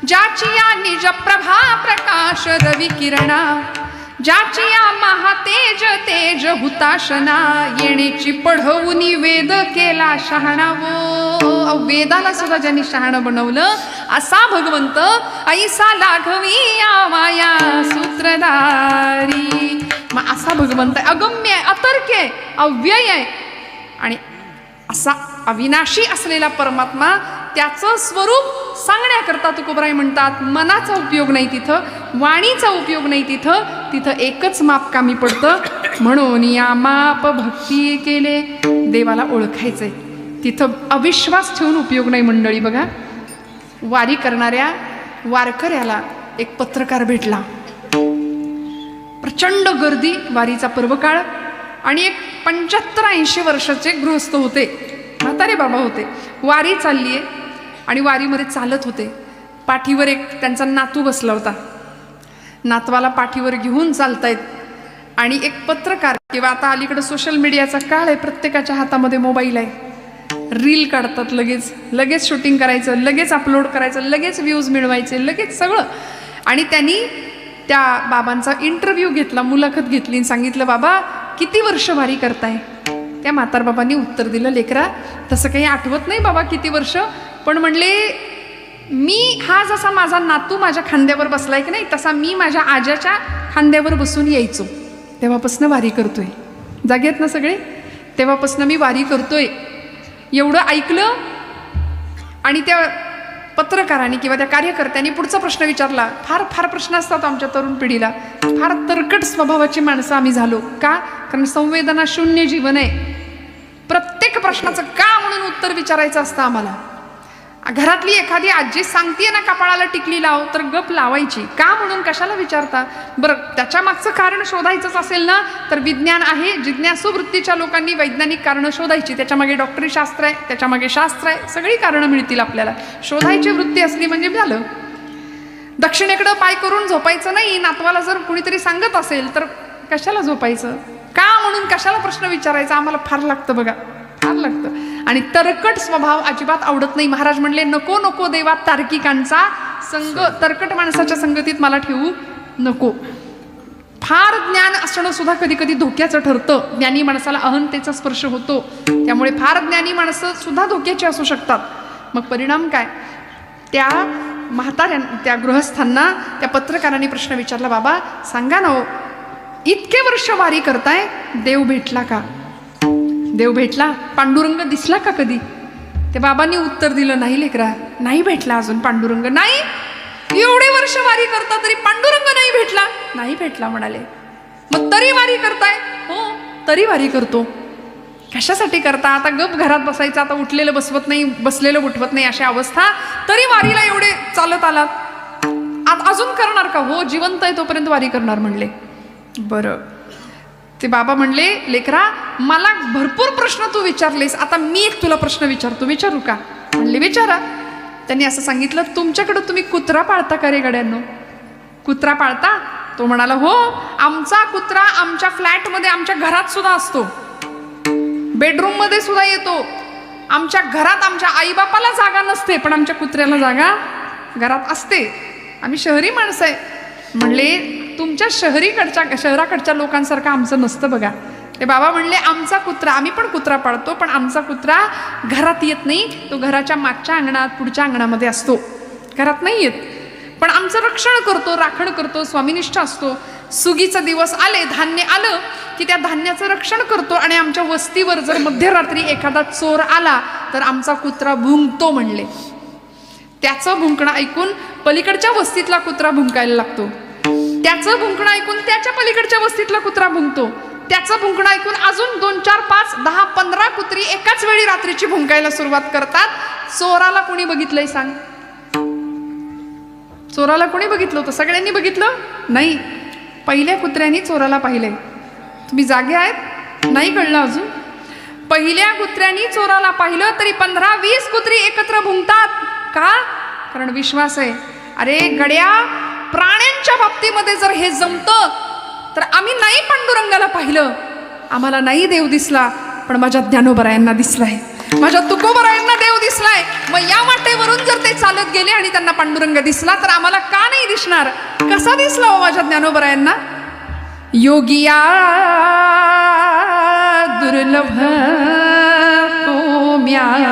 ज्याची या निज प्रभा प्रकाश रवी किरणा, ज्याची या महातेज तेज हुताशना, येणेची पढवुनी वेद केला शहाणावो. वेदाला सुद्धा ज्यांनी शहाणं बनवलं असा भगवंत. ऐसा लाघवी या माया सूत्रधारी. मग असा भगवंत आहे, अगम्य आहे, अतर्क्य आहे, अव्यय आहे आणि असा अविनाशी असलेला परमात्मा, त्याचं स्वरूप सांगण्याकरता तुकोबराय म्हणतात मनाचा उपयोग नाही तिथं, वाणीचा उपयोग नाही तिथं, तिथं एकच माप कामी पडतं. म्हणून या माप भक्ती केले. देवाला ओळखायचंय, तिथं अविश्वास ठेवून उपयोग नाही मंडळी. बघा, वारी करणाऱ्या वारकऱ्याला एक पत्रकार भेटला. प्रचंड गर्दी, वारीचा पर्वकाळ, आणि एक 75-80 वर्षाचे गृहस्थ होते, म्हातारे बाबा होते. वारी चालली आहे आणि वारीमध्ये चालत होते. पाठीवर एक त्यांचा नातू बसला होता. नातवाला पाठीवर घेऊन चालतायत आणि एक पत्रकार, किंवा आता अलीकडे सोशल मीडियाचा काळ आहे, प्रत्येकाच्या हातामध्ये मोबाईल आहे, रील काढतात, लगेच शूटिंग करायचं, लगेच अपलोड करायचं, लगेच व्ह्यूज मिळवायचे, लगेच सगळं. आणि त्यांनी त्या बाबांचा इंटरव्ह्यू घेतला, मुलाखत घेतली आणि सांगितलं, बाबा किती वर्ष वारी करताय? त्या म्हातारबाबांनी उत्तर दिलं, लेकरा तसं काही आठवत नाही बाबा किती वर्ष, पण म्हणले मी हा जसा माझा नातू माझ्या खांद्यावर बसलाय की नाही, तसा मी माझ्या आज्याच्या खांद्यावर बसून यायचो, तेव्हापासून वारी करतोय. जागेत ना सगळे? तेव्हापासून मी वारी करतोय. एवढं ऐकलं आणि त्या पत्रकारांनी किंवा त्या कार्यकर्त्यांनी पुढचा प्रश्न विचारला. फार फार प्रश्न असतात आमच्या तरुण पिढीला, फार तरकट स्वभावाची माणसं आम्ही झालो. का? कारण संवेदना शून्य जीवन आहे. प्रत्येक प्रश्नाचं का म्हणून उत्तर विचारायचं असतं आम्हाला. घरातली एखादी आजी सांगतीये ना कपाळाला टिकली लाव, तर गप लावायची. का म्हणून कशाला विचारता? बरं, त्याच्या मागचं कारण शोधायचंच असेल ना, तर विज्ञान आहे. जिज्ञासू वृत्तीच्या लोकांनी वैज्ञानिक कारणं शोधायची. त्याच्यामागे डॉक्टरी शास्त्र आहे, त्याच्यामागे शास्त्र आहे, सगळी कारणं मिळतील आपल्याला. शोधायची वृत्ती असली म्हणजे झालं. दक्षिणेकडं पाय करून झोपायचं नाही. नातवाला जर कुणीतरी सांगत असेल तर कशाला झोपायचं? का म्हणून कशाला प्रश्न विचारायचा? आम्हाला फार लागतं बघा, फार लागतं. आणि तरकट स्वभाव अजिबात आवडत नाही. महाराज म्हणले, नको नको देवा तार्किकांचा संग, तरकट माणसाच्या संगतीत मला ठेवू नको. फार ज्ञान असणं सुद्धा कधी कधी धोक्याचं ठरतं. ज्ञानी माणसाला अहंतेचा स्पर्श होतो, त्यामुळे फार ज्ञानी माणसं सुद्धा धोक्याची असू शकतात. मग परिणाम काय? त्या त्या गृहस्थांना त्या पत्रकारांनी प्रश्न विचारला, बाबा सांगा ना, इतके वर्ष वारी करताय, देव भेटला का? देव भेटला? पांडुरंग दिसला का कधी? त्या बाबांनी उत्तर दिलं, नाही लेकरा, नाही भेटला अजून पांडुरंग. नाही, एवढे वर्ष वारी करता तरी पांडुरंग नाही भेटला? नाही भेटला म्हणाले. मग तरी वारी करताय? हो, तरी वारी करतो. कशासाठी करता? आता गप घरात बसायचं, आता उठलेलं बसवत नाही, बसलेलं उठवत नाही, अशा अवस्था, तरी वारीला एवढे चालत आलात, अजून करणार का? हो, जिवंत आहे तोपर्यंत वारी करणार म्हणले. बरं, ते बाबा म्हणले, लेकरा मला भरपूर प्रश्न तू विचारलेस, आता मी एक तुला प्रश्न विचारतो, विचारू का? म्हणले विचारा. त्यांनी असं सांगितलं, तुमच्याकडं तुम्ही कुत्रा पाळता का रे गड्यांनो? कुत्रा पाळता? तो म्हणाला, हो, आमचा कुत्रा आमच्या फ्लॅटमध्ये, आमच्या घरात सुद्धा असतो, बेडरूम मध्ये सुद्धा येतो. आमच्या घरात आमच्या आईबापाला जागा नसते, पण आमच्या कुत्र्याला जागा घरात असते. आम्ही शहरी माणसं आहे. म्हणले, तुमच्या शहराकडच्या लोकांसारखं आमचं नसतं बघा. ते बाबा म्हणले, आमचा कुत्रा, आम्ही पण कुत्रा पाळतो, पण आमचा कुत्रा घरात येत नाही, तो घराच्या मागच्या अंगणात, पुढच्या अंगणामध्ये असतो, घरात नाही येत. पण आमचं रक्षण करतो, राखण करतो, स्वामिनिष्ठ असतो. सुगीचा दिवस आले, धान्य आलं की त्या धान्याचं रक्षण करतो. आणि आमच्या वस्तीवर जर मध्यरात्री एखादा चोर आला तर आमचा कुत्रा भुंकतो म्हणले. त्याचं भुंकणं ऐकून पलीकडच्या वस्तीतला कुत्रा भुंकायला लागतो. त्याचं भुंकणं ऐकून त्याच्या पलीकडच्या वस्तीतला कुत्रा भुंकतो. त्याचं भुंकणं ऐकून अजून 2, 4, 5, 10, 15 कुत्री एकाच वेळी रात्रीची भुंकायला सुरुवात करतात. चोराला कोणी बघितलंय सांग? चोराला कोणी बघितलं होतं? सगळ्यांनी बघितलं नाही. पहिल्या कुत्र्यांनी चोराला पाहिलंय. तुम्ही जागे आहेत? नाही कळलं अजून? पहिल्या कुत्र्यांनी चोराला पाहिलं तरी 15-20 कुत्री एकत्र भुंकतात. का? कारण विश्वास आहे. अरे गड्या, प्राण्यांच्या बाबतीमध्ये जर हे जमतं तर आम्ही नाही पांडुरंगाला पाहिलं, आम्हाला नाही देव दिसला, पण माझ्या ज्ञानोबरायांना दिसलाय, माझ्या तुकोबरायांना देव दिसलाय. मग या वाटेवरून जर ते चालत गेले आणि त्यांना पांडुरंग दिसला तर आम्हाला का नाही दिसणार? कसा दिसला हो माझ्या ज्ञानोबरायांना? योगिया दुर्लभ म्या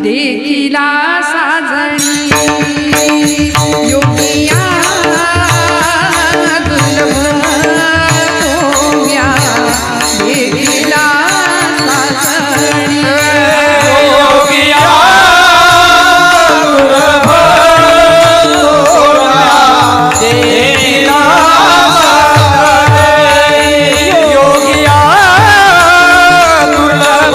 देखिला साजणी, योगिया दुर्लभ म्या देखिला साजणी, योगिया दुर्लभ देखिला साजणी, योगिया दुर्लभ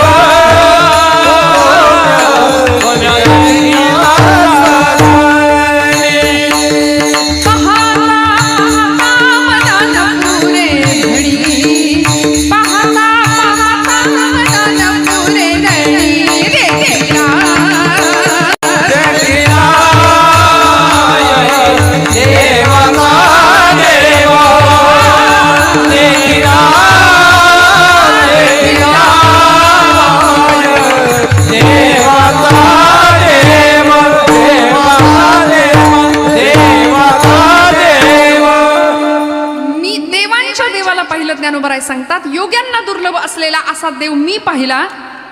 ज्ञानोबराय सांगतात, योग्यांना दुर्लभ असलेला असा देव मी पाहिला.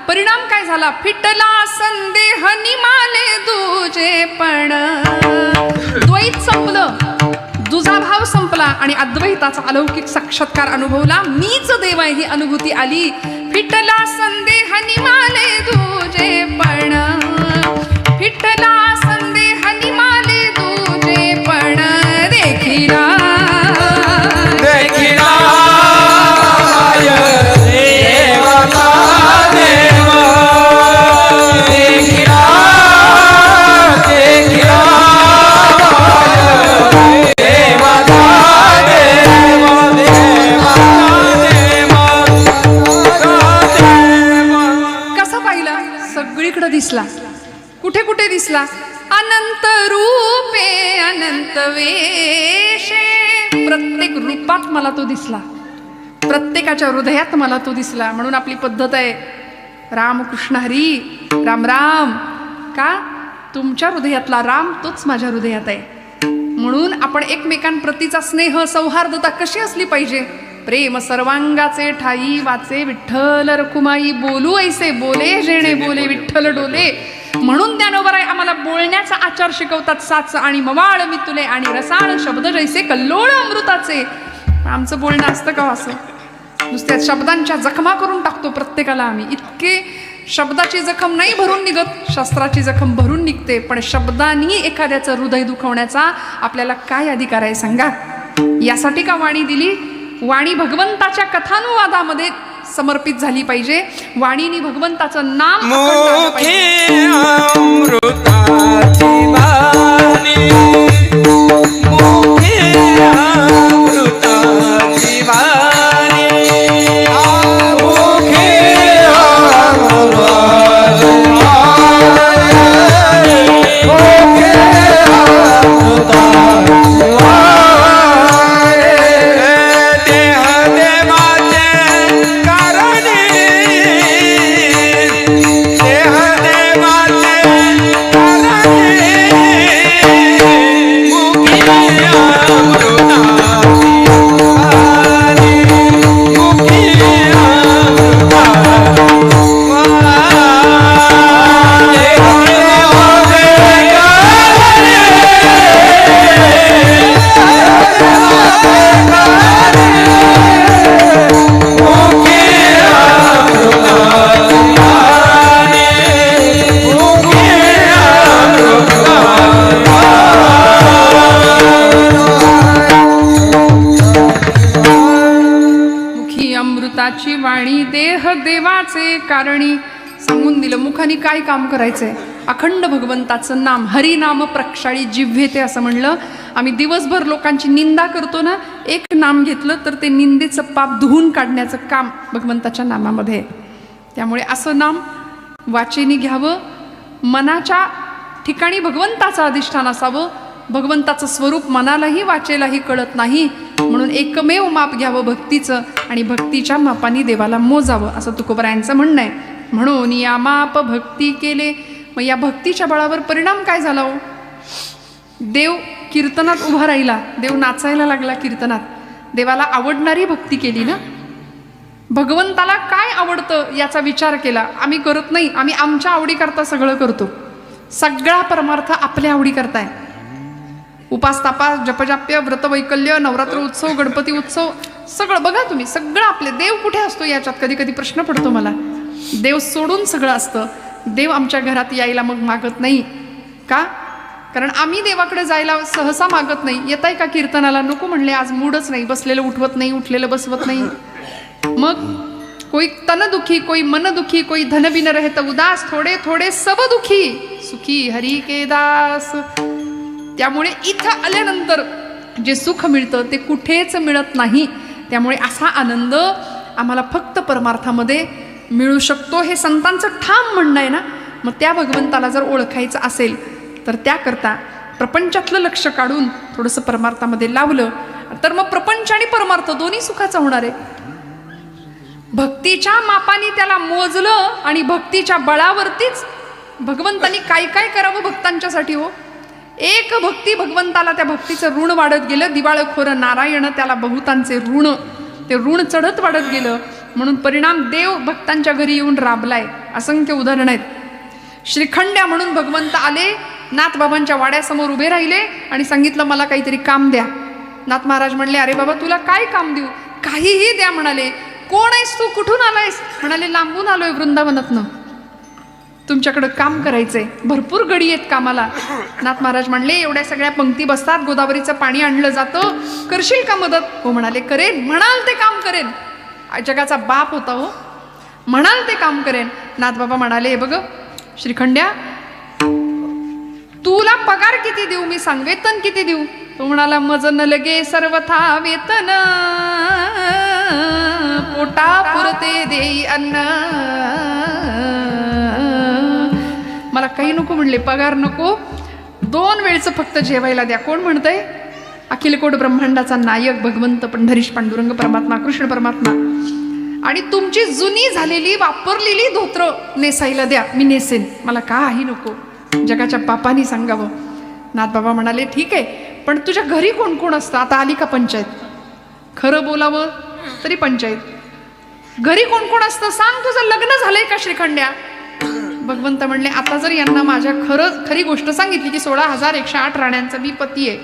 परिणाम काय झाला? फिटला संदेह निमाले दुजे पण, द्वैत संपलं, दुजा भाव संपला आणि अद्वैताचा अलौकिक साक्षात्कार अनुभवला. मीच देव आहे ही अनुभूती आली. फिटला संदेह निमाले दुजे पण, फिटला संदेह निमाले दुजे पण, देखिला दिसला. कुठे कुठे दिसला? अनंत रूपे अनंत वेशे. प्रत्येक रूपात मला तो दिसला, प्रत्येकाच्या हृदयात मला तो दिसला. म्हणून आपली पद्धत आहे, राम कृष्ण हरी, राम राम. का? तुमच्या हृदयातला राम तोच माझ्या हृदयात आहे. म्हणून आपण एकमेकांप्रतीचा स्नेह, सौहार्दता कशी असली पाहिजे? प्रेम सर्वांगाचे ठाई वाचे विठ्ठल रखुमाई. बोलू ऐसे बोले जेणे बोले विठ्ठल डोले. म्हणून ज्ञानोबराय आम्हाला बोलण्याचा आचार शिकवतात. साच आणि मवाळ मितुले आणि रसाळ शब्द जैसे कल्लोळ अमृताचे. आमचं बोलणं असतं का असं? नुसत्या शब्दांच्या जखमा करून टाकतो प्रत्येकाला आम्ही. इतके शब्दाची जखम नाही भरून निघत, शस्त्राची जखम भरून निघते. पण शब्दांनी एखाद्याचं हृदय दुखवण्याचा आपल्याला काय अधिकार आहे सांगा? यासाठी का वाणी दिली? वाणी भगवंताच्या कथानुवादामध्ये समर्पित झाली पाहिजे. वाणीने भगवंताचं नाम अखंड पाहिजे. अमृताची वाणी, मुखे अमृताची वाणी, मुखे अमृताची वाणी, मुखे अमृताची वाणी. देह देवाचे कारणी, देह देवाचे अमृताची वाणी, देह देवाचे कारणी. सांगून दिलं मुखाने काय काम करायचंय? अखंड भगवंताचं नाम, हरिनाम प्रक्षाळी जिव्हेते असं म्हणलं. आम्ही दिवसभर लोकांची निंदा करतो ना, एक नाम घेतलं तर ते निंदेचं पाप धुवून काढण्याचं काम भगवंताच्या नामामध्ये आहे. त्यामुळे असं नाम वाचेनी घ्यावं. मनाच्या ठिकाणी भगवंताचं अधिष्ठान असावं. भगवंताचं स्वरूप मनालाही वाचेलाही कळत नाही. म्हणून एकमेव माप घ्यावं भक्तीचं, आणि भक्तीच्या मापाने देवाला मोजावं असं तुकोबरायांचं म्हणणं आहे. म्हणून या माप भक्ती केले. मग या भक्तीच्या बळावर परिणाम काय झाला हो? देव कीर्तनात उभा राहिला, देव नाचायला लागला कीर्तनात. देवाला आवडणारी भक्ती केली ना. भगवंताला काय आवडतं याचा विचार केला. आम्ही करत नाही, आम्ही आमच्या आवडीकरता सगळं करतो. सगळा परमार्थ आपल्या आवडी करताय. उपास तापास, जपजाप्य, व्रतवैकल्य, नवरात्र उत्सव, गणपती उत्सव, सगळं बघा तुम्ही. सगळं आपले. देव कुठे असतो याच्यात कधी कधी प्रश्न पडतो मला. देव सोडून सगळं असतं. देव आमच्या घरात यायला मग मागत नाही का? कारण आम्ही देवाकडे जायला सहसा मागत नाही. येताय का कीर्तनाला? नको म्हणले, आज मूडच नाही. बसलेलं उठवत नाही, उठलेलं बसवत नाही. मग कोई तन दुखी, कोई मन दुखी, कोई धन बिन रहत उदास, थोडे थोडे सब दुखी, सुखी हरी के दास. त्यामुळे इथं आल्यानंतर जे सुख मिळतं ते कुठेच मिळत नाही. त्यामुळे असा आनंद आम्हाला फक्त परमार्थामध्ये मिळू शकतो, हे संतांचं ठाम म्हणणं आहे ना. मग त्या भगवंताला जर ओळखायचं असेल तर त्याकरता प्रपंचातलं लक्ष काढून थोडंसं परमार्थामध्ये लावलं तर मग प्रपंच आणि परमार्थ दोन्ही सुखाचं होणार आहे. भक्तीच्या मापाने त्याला मोजलं आणि भक्तीच्या बळावरतीच भगवंतानी काय काय करावं भक्तांच्यासाठी हो. एक भक्ती भगवंताला, त्या भक्तीचं ऋण वाढत गेलं. दिवाळखोर नारायण त्याला बहुतांचे ऋण, ते ऋण चढत वाढत गेलं. म्हणून परिणाम देव भक्तांच्या घरी येऊन राबलाय. असंख्य उदाहरण आहेत. श्रीखंड्या म्हणून भगवंत आले, नाथबाबांच्या वाड्यासमोर उभे राहिले आणि सांगितलं मला काहीतरी काम द्या. नाथ महाराज म्हणले अरे बाबा तुला काय काम देऊ? काहीही द्या म्हणाले. कोण आहेस तू? कुठून आलायस? म्हणाले लांबून आलोय वृंदावनातनं, तुमच्याकडं काम करायचंय. भरपूर गडी आहेत कामाला. नाथ महाराज म्हणले एवढ्या सगळ्या पंक्ती बसतात, गोदावरीचं पाणी आणलं जातं, करशील का मदत? हो म्हणाले करेन. म्हणाल ते काम करेन. जगाचा बाप होता हो. म्हणाल ते काम करेन. नाथ बाबा म्हणाले हे बघ श्रीखंड्या, तुला पगार किती देऊ? मी सांग वेतन किती देऊ? तो म्हणाला मज न लगे सर्वथा वेतन, पोटा पुरते देई अन्न, म्हणले, पगार नको, 2 वेळचं फक्त जेवायला द्या. कोण म्हणतंय? अखिलकोट ब्रह्मांडाचा नायक भगवंत पंढरीश पांडुरंग परमात्मा, कृष्ण परमात्मा. आणि तुमची जुनी झालेली वापरलेली धोत्र नेसायला द्या, मी नेसेन, मला काही नको. जगाच्या पापानी सांगावं. नाथबाबा म्हणाले, ठीक आहे, पण तुझ्या घरी कोण कोण असतं? आता आली का पंचायत? खरं बोलावं तरी पंचायत. घरी कोण कोण असतं सांग, तुझं लग्न झालंय का श्रीखंड्या? भगवंत म्हणले, आता जर यांना माझ्या खरी गोष्ट सांगितली की 16,108 राण्यांचा मी पती आहे,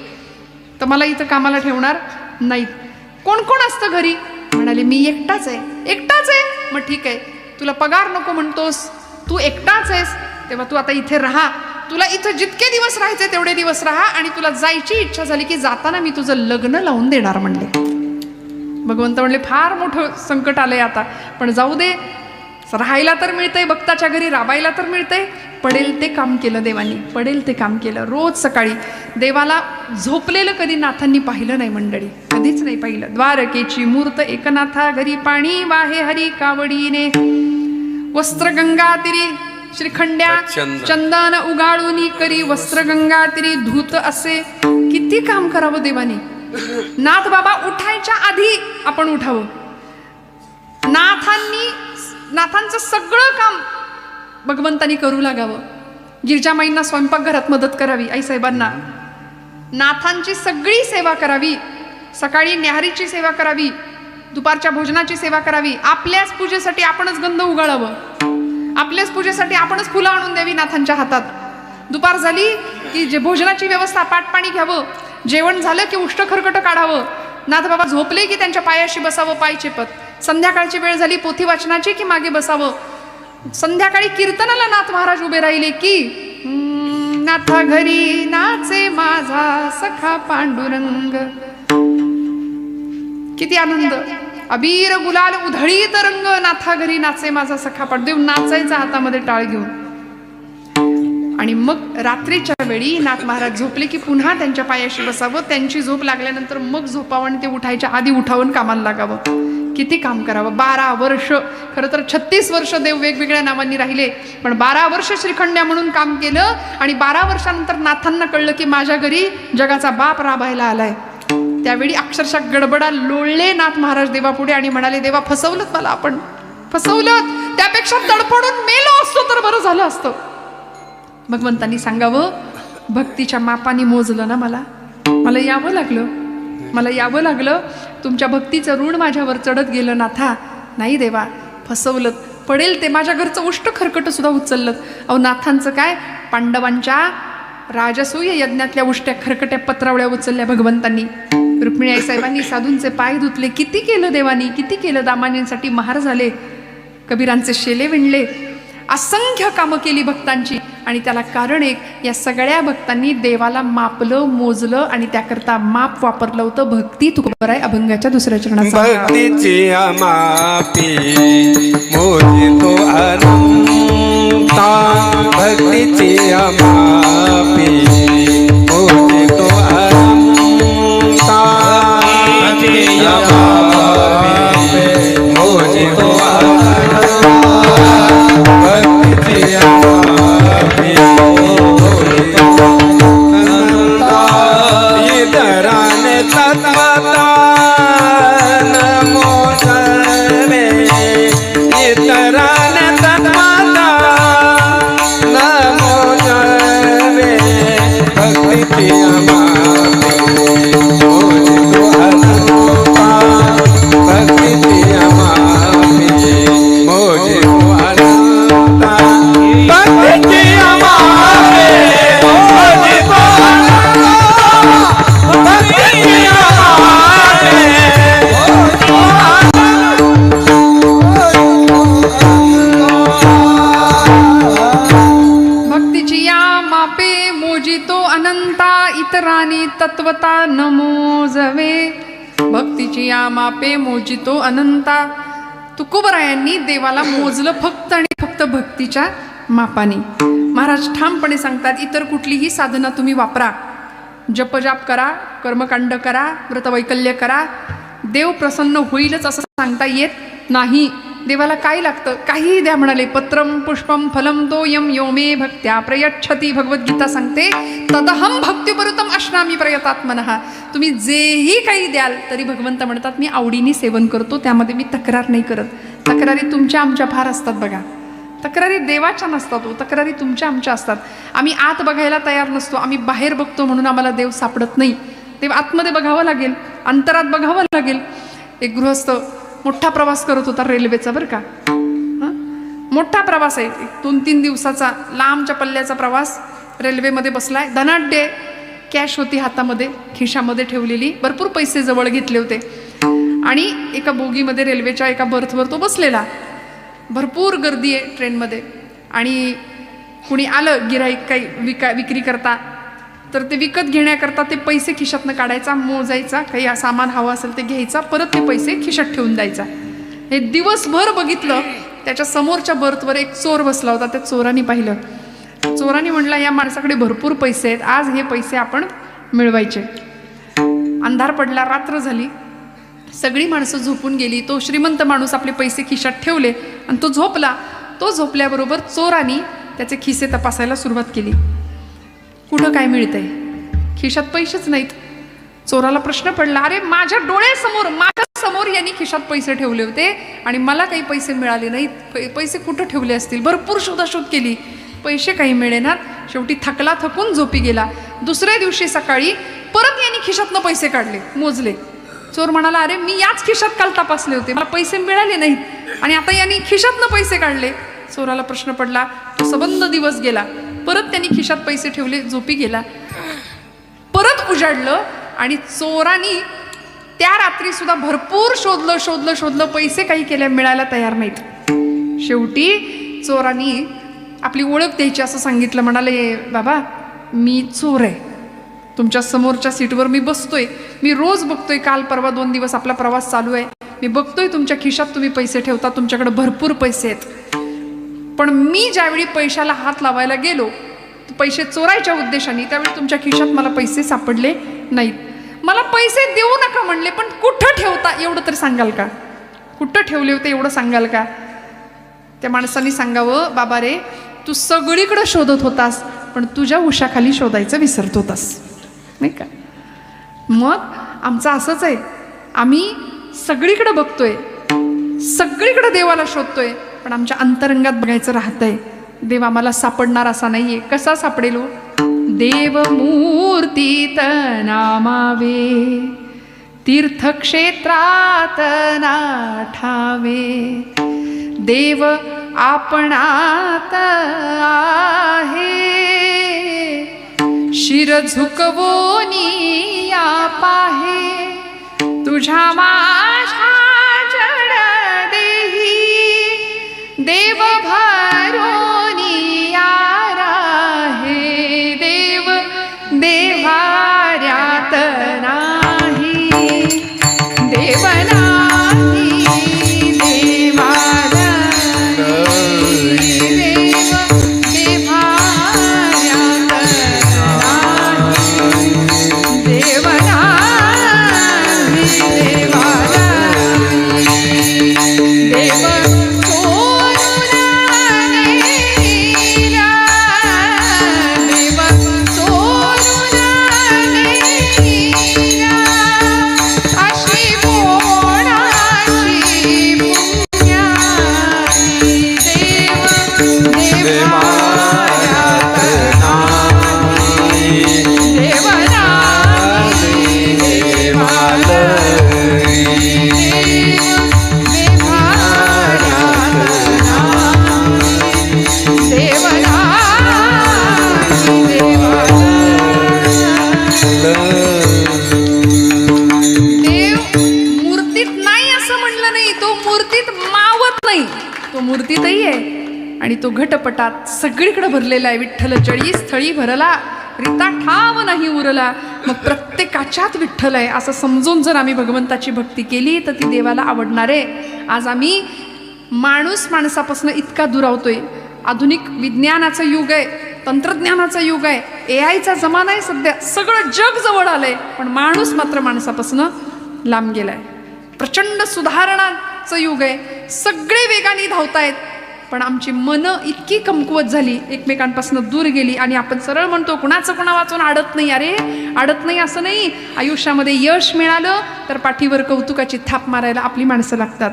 तर मला इथं कामाला ठेवणार नाहीत. कोण कोण असतं घरी? म्हणाले, मी एकटाच आहे. एकटाच आहे? मग ठीक आहे, तुला पगार नको म्हणतोस, तू एकटाच आहेस, तेव्हा तू आता इथे राहा. तुला इथं जितके दिवस राहायचे तेवढे दिवस राहा, आणि तुला जायची इच्छा झाली की जाताना मी तुझं लग्न लावून देणार म्हणले. भगवंत म्हणले, फार मोठं संकट आलंय आता, पण जाऊ दे, राहायला तर मिळतंय, भक्ताच्या घरी राबायला तर मिळतंय. पडेल ते काम केलं देवानी, पडेल ते काम केलं. रोज सकाळी देवाला झोपलेलं कधी नाथांनी पाहिलं नाही मंडळी, कधीच नाही पाहिलं. द्वारकेची मूर्त एकनाथा घरी, पाणी वाहे हरी कावडीने, वस्त्र गंगा तिरी श्रीखंड्या, चंदन उगाळूनी करी, वस्त्र गंगा तिरी धूत असे. किती काम करावं देवानी. नाथ बाबा उठायच्या आधी आपण उठावं. नाथांचं सगळं काम भगवंतानी करू लागावं. गिरजामाईंना स्वयंपाकघरात मदत करावी, आईसाहेबांना नाथांची सगळी सेवा करावी. सकाळी न्याहारीची सेवा करावी, दुपारच्या भोजनाची सेवा करावी. आपल्याच पूजेसाठी आपणच गंध उगाळावं, आपल्याच पूजेसाठी आपणच फुलं आणून द्यावी नाथांच्या हातात. दुपार झाली की जे भोजनाची व्यवस्था, पाटपाणी घ्यावं. जेवण झालं की उष्ट खरकट काढावं. नाथ बाबा झोपले की त्यांच्या पायाशी बसावं, पाय चेपत. संध्याकाळची वेळ झाली पोथी वाचनाची की मागे बसावं. संध्याकाळी कीर्तनाला नाथ महाराज उभे राहिले की नाथा घरी नाचे माझा सखा पांडुरंग. किती आनंद. अबीर गुलाल उधळीत रंग, नाथा घरी नाचे माझा सखा पांडुरंग. देव नाचायचा हातामध्ये टाळ घेऊन. आणि मग रात्रीच्या वेळी नाथ महाराज झोपले की पुन्हा त्यांच्या पायाशी बसावं. त्यांची झोप लागल्यानंतर मग झोपावं आणि ते उठायच्या आधी उठावून कामाला लागावं. किती काम करावं. 12 वर्ष, खरं तर 36 वर्ष देव वेगवेगळ्या नावांनी राहिले, पण 12 वर्ष श्रीखंड्या म्हणून काम केलं. आणि 12 वर्षानंतर नाथांना कळलं की माझ्या घरी जगाचा बाप राबायला आलाय. त्यावेळी अक्षरशः गडबडा लोळले नाथ महाराज देवापुढे आणि म्हणाले, देवा फसवलं मला, आपण फसवलं, त्यापेक्षा तडफडून मेलो असतो तर बरं झालं असतं. भगवंतांनी सांगावं, भक्तीच्या मापाने मोजलं ना मला यावं लागलं, मला यावं लागलं. तुमच्या भक्तीचं ऋण माझ्यावर चढत गेलं नाथा. नाही देवा, फसवलं, पडेल ते. माझ्या घरचं उष्ट खरकट सुद्धा उचललं. अहो नाथांचं काय, पांडवांच्या राजसूय यज्ञातल्या उष्ट्या खरकट्या पत्रावळ्या उचलल्या भगवंतांनी. रुक्मिणी आई साहेबांनी साधूंचे पाय धुतले. किती केलं देवानी, किती केलं. दामानींसाठी महार झाले, कबीरांचे शेले विणले, असंख्य कामं केली भक्तांची. आणि त्याला कारण एक, या सगळ्या भक्तांनी देवाला मापलं, मोजलं आणि त्याकरता माप वापरलं होतं भक्ती. तुकोबराय अभंगाच्या 2ऱ्या चरणाचा. भक्तीची मापी मोजितो अनंता, भक्तीची मापी मोजितो अनंता, भक्तीची मापी मोजितो अनंता, भक्तीची इतराने तत्वता नमो सर्वे, इतराने तत्वता नमो सर्वे, भक्तीची मापी मोजितो अनंता, भक्तीची मापी मोजितो अनंता, भक्तीची मापी मोजितो भक्तीची या मापे मोजितो अनंता, इतरानी तत्वता नमोजवे. भक्तीची या मापे मोजितो अनंता. तुकोबरायांनी देवाला मोजलं फक्त आणि फक्त भक्तीच्या मापाने. महाराज ठामपणे सांगतात, इतर कुठलीही साधना तुम्ही वापरा, जपजाप करा, कर्मकांड करा, व्रतवैकल्य करा, देव प्रसन्न होईलच असं सांगता येत नाही. देवाला काय लागतं? काहीही द्या म्हणाले. पत्रम पुष्पम फलम तोयम यो मे भक्त्या प्रयच्छती, भगवद्गीता सांगते. तदहम भक्तिपरुतम अश्नामी प्रयतात्मनः. तुम्ही जेही काही द्याल तरी भगवंत म्हणतात मी आवडीने सेवन करतो, त्यामध्ये मी तक्रार नाही करत. तक्रारी तुमच्या आमच्या फार असतात बघा. तक्रारी देवाच्या नसतात, तक्रारी तुमच्या आमच्या असतात. आम्ही आत बघायला तयार नसतो, आम्ही बाहेर बघतो म्हणून आम्हाला देव सापडत नाही. देव आतमध्ये बघावं लागेल, अंतरात बघावं लागेल. एक गृहस्थ मोठा प्रवास करत होता रेल्वेचा बरं का. मोठा प्रवास आहे, 2-3 दिवसाचा लांबच्या पल्ल्याचा प्रवास. रेल्वेमध्ये बसलाय, धनाढ्य कॅश होती हातामध्ये, खिशामध्ये ठेवलेली, भरपूर पैसे जवळ घेतले होते. आणि एका बोगीमध्ये रेल्वेच्या एका बर्थवर तो बसलेला. भरपूर गर्दी आहे ट्रेनमध्ये. आणि कुणी आलं गिऱ्हाईक काही विक्री करता, तर ते विकत घेण्याकरता ते पैसे खिशातनं काढायचा, मोजायचा, काही सामान हवं असेल ते घ्यायचा, परत ते पैसे खिशात ठेवून द्यायचा. हे दिवसभर बघितलं. त्याच्या समोरच्या बर्थवर एक चोर बसला होता. त्या चोराने पाहिलं. चोराने म्हणला या माणसाकडे भरपूर पैसे आहेत, आज हे पैसे आपण मिळवायचे. अंधार पडला, रात्र झाली, सगळी माणसं झोपून गेली. तो श्रीमंत माणूस आपले पैसे खिशात ठेवले आणि तो झोपला. तो झोपल्याबरोबर चोराने त्याचे खिसे तपासायला सुरुवात केली. कुठं काय मिळतंय? खिशात पैसेच नाहीत. चोराला प्रश्न पडला, अरे माझ्या डोळ्यासमोर, माझ्या समोर यांनी खिशात पैसे ठेवले होते आणि मला काही पैसे मिळाले नाहीत. पैसे कुठं ठेवले असतील? भरपूर शोधाशोध केली, पैसे काही मिळेनात. शेवटी थकून झोपी गेला. दुसऱ्या दिवशी सकाळी परत यांनी खिशातनं पैसे काढले, मोजले. चोर म्हणाला, अरे मी याच खिशात काल तपासले होते, मला पैसे मिळाले नाहीत आणि आता यांनी खिशातनं पैसे काढले. चोराला प्रश्न पडला. तो संबंध दिवस गेला. परत त्यांनी खिशात पैसे ठेवले, झोपी गेला. परत उजाडलं आणि चोरांनी त्या रात्री सुद्धा भरपूर शोधलं, पैसे काही केल्या मिळायला तयार नाहीत. शेवटी चोरांनी आपली ओळख द्यायची असं सांगितलं. म्हणाले, बाबा मी चोर आहे, तुमच्या समोरच्या सीटवर मी बसतोय, मी रोज बघतोय, काल परवा 2 दिवस आपला प्रवास चालू आहे, मी बघतोय तुमच्या खिशात तुम्ही पैसे ठेवता, तुमच्याकडे भरपूर पैसे आहेत. पण मी ज्यावेळी पैशाला हात लावायला गेलो पैसे चोरायच्या उद्देशाने, त्यावेळी तुमच्या खिशात मला पैसे सापडले नाहीत. मला पैसे देऊ नका म्हणले, पण कुठं ठेवता एवढं तरी सांगाल का? कुठं ठेवले होते एवढं सांगाल का? त्या माणसाने सांगावं, बाबा रे तू सगळीकडे शोधत होतास, पण तुझ्या उशाखाली शोधायचं विसरत होतास, नाही का? मग आमचं असंच आहे, आम्ही सगळीकडे बघतोय, सगळीकडे देवाला शोधतोय, पण आमच्या अंतरंगात बघायचं राहतंय. देव आम्हाला सापडणार असा नाहीये. कसा सापडेल? देव मूर्तीत नामावे, तीर्थक्षेत्रात नाठावे, देव आपणात आहे, शिर झुकवोनी या पाहे, तुझ्या माझ्या जड देही, देव भरोनी या राहे, देव देवाऱ्यात नाही, देव नाही देवाऱ्यात, देव देवाऱ्यात नाही, देव नाही देवाऱ्यात, देव मूर्तीतही आहे आणि तो घटपटात सगळीकडे भरलेला आहे. विठ्ठल जळी स्थळी भरला, रिता ठाव नाही उरला. मग प्रत्येकाच्यात विठ्ठल आहे असं समजून जर आम्ही भगवंताची भक्ती केली तर ती देवाला आवडणार आहे. आज आम्ही माणूस माणसापासून इतका दुरावतोय. आधुनिक विज्ञानाचं युग आहे, तंत्रज्ञानाचं युग आहे, AI चा जमाना आहे सध्या, सगळं जग जवळ आलंय, पण माणूस मात्र माणसापासून लांब गेलाय. प्रचंड सुधारणा आजचं युग आहे, सगळे वेगाने धावतायत, पण आमची मनं इतकी कमकुवत झाली, एकमेकांपासून दूर गेली आणि आपण सरळ म्हणतो कुणाचं कुणा वाचून अडत नाही. अरे अडत नाही असं नाही. आयुष्यामध्ये यश मिळालं तर पाठीवर कौतुकाची थाप मारायला आपली माणसं लागतात.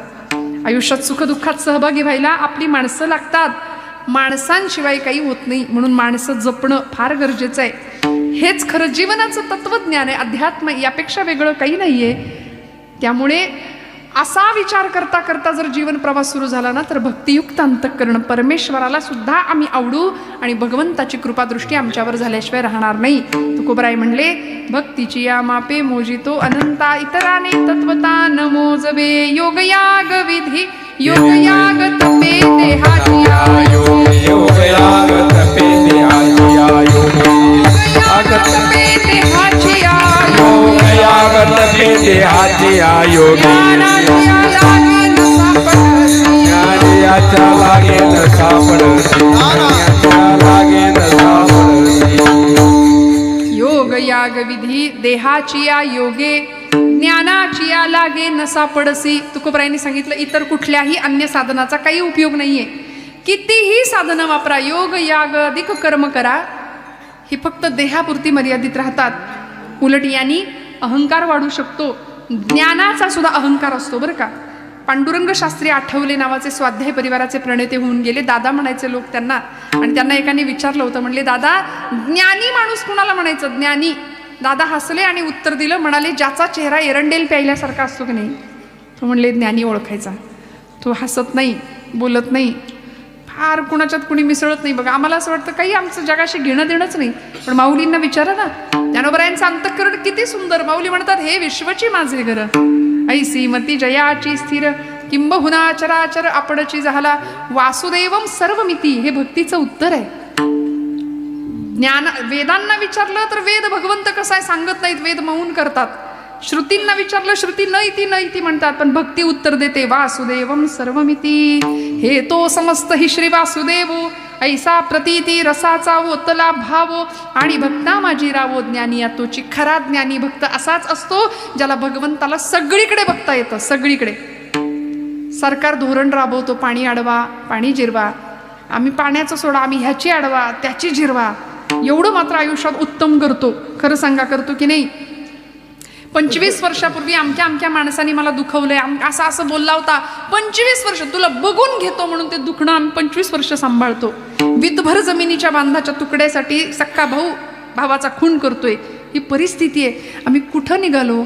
आयुष्यात सुखदुःखात सहभागी व्हायला आपली माणसं लागतात. माणसांशिवाय काही होत नाही, म्हणून माणसं जपणं फार गरजेचं आहे. हेच खरं जीवनाचं तत्वज्ञान आहे. अध्यात्म यापेक्षा वेगळं काही नाहीये. त्यामुळे असा विचार करता करता जर जीवन प्रवास सुरू झाला ना, तर भक्तियुक्त अंतःकरण परमेश्वराला सुद्धा आम्ही आवडू आणि भगवंताची कृपादृष्टी आमच्यावर झाल्याशिवाय राहणार नाही. तुकोबराय म्हणले, भक्तीची या मापे मोजितो अनंता, इतराने तत्वता न मोजवे. योगयाग विधी योगयाग तपे देहाची आयोग, योगयाग तपे देहाची आयोग, तपे देहाची आयोग, योगयाग तपे देहाची आयोग, ज्ञानियाच्या लागे न सापडसी, ज्ञानियाच्या लागे न सापडसी. योग याग विधी देहाची या योगे, ज्ञानाची या लागे न सापडसी. तुकोबरायांनी सांगितलं, इतर कुठल्याही अन्य साधनाचा काही उपयोग नाहीये. कितीही साधनं वापरा, योग याग अधिक कर्म करा, ही फक्त देहापुरती मर्यादित राहतात. उलट यांनी अहंकार वाढू शकतो. ज्ञानाचा सुद्धा अहंकार असतो बरं का. पांडुरंग शास्त्री आठवले नावाचे स्वाध्याय परिवाराचे प्रणेते होऊन गेले. दादा म्हणायचे लोक त्यांना, आणि त्यांना एकाने विचारलं होतं, म्हणले दादा ज्ञानी माणूस कुणाला म्हणायचं, ज्ञानी. दादा हसले आणि उत्तर दिलं, म्हणाले ज्याचा चेहरा एरंडेल प्यायल्यासारखा असतो की नाही, तो म्हणले ज्ञानी ओळखायचा. तो हसत नाही, बोलत नाही, फार कुणाच्यात कुणी मिसळत नाही. बघा आम्हाला असं वाटतं काही आमचं जगाशी घेणं देणंच नाही, पण माऊलींना विचारा ना, ज्ञानोबरायांचं अंतःकरण किती सुंदर. माऊली म्हणतात, हे विश्वची माझे घर, ऐसी मती जयाची स्थिर, किंबहुना चराचर आपणची झाला, वासुदेवम सर्वमिती. हे भक्तीचं उत्तर आहे. ज्ञान वेदांना विचारलं तर वेद भगवंत कसा आहे सांगत नाहीत, वेद मौन करतात. श्रुतींना विचारलं, श्रुती न इति म्हणतात, पण भक्ती उत्तर देते, वासुदेवम सर्वमिती. हे तो समस्त हि श्री वासुदेव, ऐसा प्रतीती रसाचा ओतला भावो, आणि भक्ता माझी रावो ज्ञानी या तोची. खरा ज्ञानी भक्त असाच असतो ज्याला भगवंताला सगळीकडे बघता येतं, सगळीकडे. सरकार धोरण राबवतो, पाणी अडवा पाणी जिरवा, आम्ही पाण्याचं सोडा, आम्ही ह्याची अडवा त्याची जिरवा, एवढं मात्र आयुष्यात उत्तम करतो. खरं सांगा, करतो की नाही? 25 वर्षापूर्वी अमक्या माणसाने मला दुखवलंय, असं असं बोलला होता. 25 वर्ष तुला बघून घेतो म्हणून ते दुखणं आम्ही 25 वर्ष सांभाळतो. विधभर जमिनीच्या बांधाच्या तुकड्यासाठी सक्का भाऊ भावाचा खून करतोय. ही परिस्थिती आहे. आम्ही कुठं निघालो?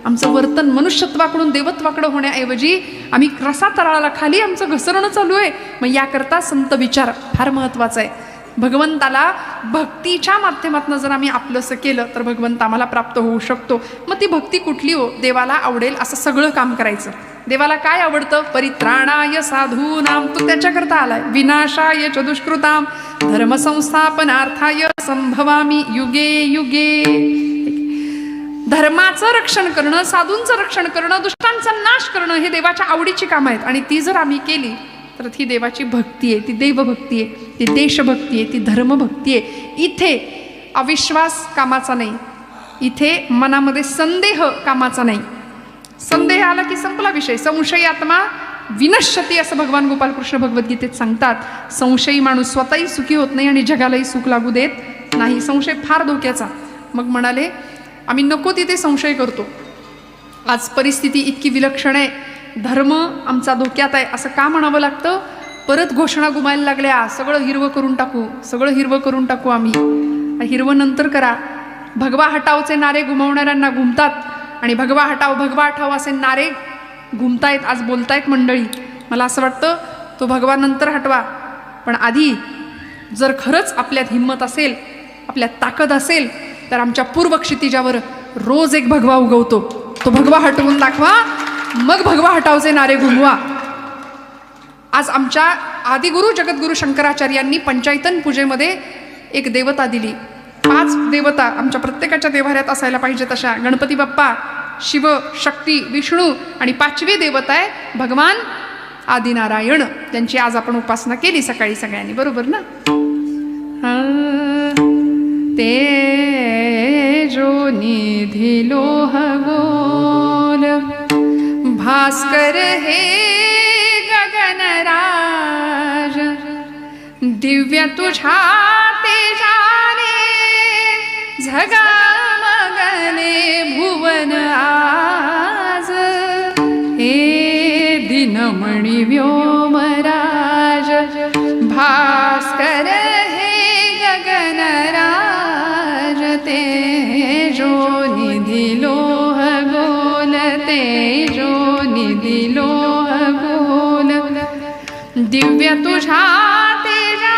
आमचं वर्तन मनुष्यत्वाकडून देवत्वाकडे होण्याऐवजी आम्ही रसा तळाला खाली आमचं घसरणं चालू आहे. मग याकरता संत विचार फार महत्वाचा आहे. भगवंताला भक्तीच्या माध्यमातून जर आम्ही आपलंसं केलं तर भगवंत आम्हाला प्राप्त होऊ शकतो. मग ती भक्ती कुठली हो? देवाला आवडेल असं सगळं काम करायचं. देवाला काय आवडतं? परित्राणाय साधूनाम, तो त्याच्याकरता आलाय. विनाशाय च दुष्कृताम, धर्मसंस्थापनार्थाय संभवामी युगे युगे. धर्माचं रक्षण करणं, साधूंचं रक्षण करणं, दुष्टांचा नाश करणं, हे देवाच्या आवडीची कामं आहेत. आणि ती जर आम्ही केली तर ती देवाची भक्ती आहे, ती देवभक्ती आहे, ती देशभक्ती आहे, ती धर्मभक्ती आहे. इथे अविश्वास कामाचा नाही, इथे मनामध्ये संदेह कामाचा नाही. संदेह आला की संपला विषय. संशयात्मा विनश्यती असं भगवान गोपालकृष्ण भगवद्गीतेत सांगतात. संशयी माणूस स्वतःही सुखी होत नाही आणि जगालाही सुख लागू देत नाही. संशय फार धोक्याचा. मग म्हणाले, आम्ही नको तिथे संशय करतो. आज परिस्थिती इतकी विलक्षण आहे, धर्म आमचा धोक्यात आहे असं का म्हणावं लागतं? परत घोषणा घुमायला लागल्या, सगळं हिरवं करून टाकू, सगळं हिरवं करून टाकू. आम्ही हिरवं नंतर करा. भगवा हटावचे नारे घुमवणाऱ्यांना घुमतात आणि भगवा हटाव असे नारे घुमतायत, आज बोलतायत मंडळी. मला असं वाटतं तो भगवा नंतर हटवा, पण आधी जर खरंच आपल्यात हिंमत असेल, आपल्यात ताकद असेल, तर आमच्या पूर्व क्षितिजावर रोज एक भगवा उगवतो. तो भगवा हटवून दाखवा, मग भगवा हटावचे नारे घुमवा. आज आमच्या आदिगुरु जगद्गुरु शंकराचार्यांनी पंचायतन पूजेमध्ये एक देवता दिली. 5 देवता आमच्या प्रत्येकाच्या देवाऱ्यात असायला पाहिजे तशा. गणपती बाप्पा, शिव, शक्ती, विष्णू आणि 5वी देवता आहे भगवान आदिनारायण. त्यांची आज आपण उपासना केली सकाळी सगळ्यांनी, बरोबर ना? तेजो निधी लोह गोल भास्कर हे दिव्य तुझ्या तेजाने झगमगले भुवन आज, हे दिनमणि व्योमराज भास्कर हे गगनराज, तेजो निधी लोह गोल, तेजो निधी लोह गोल, दिव्य तुझ्या तेजाने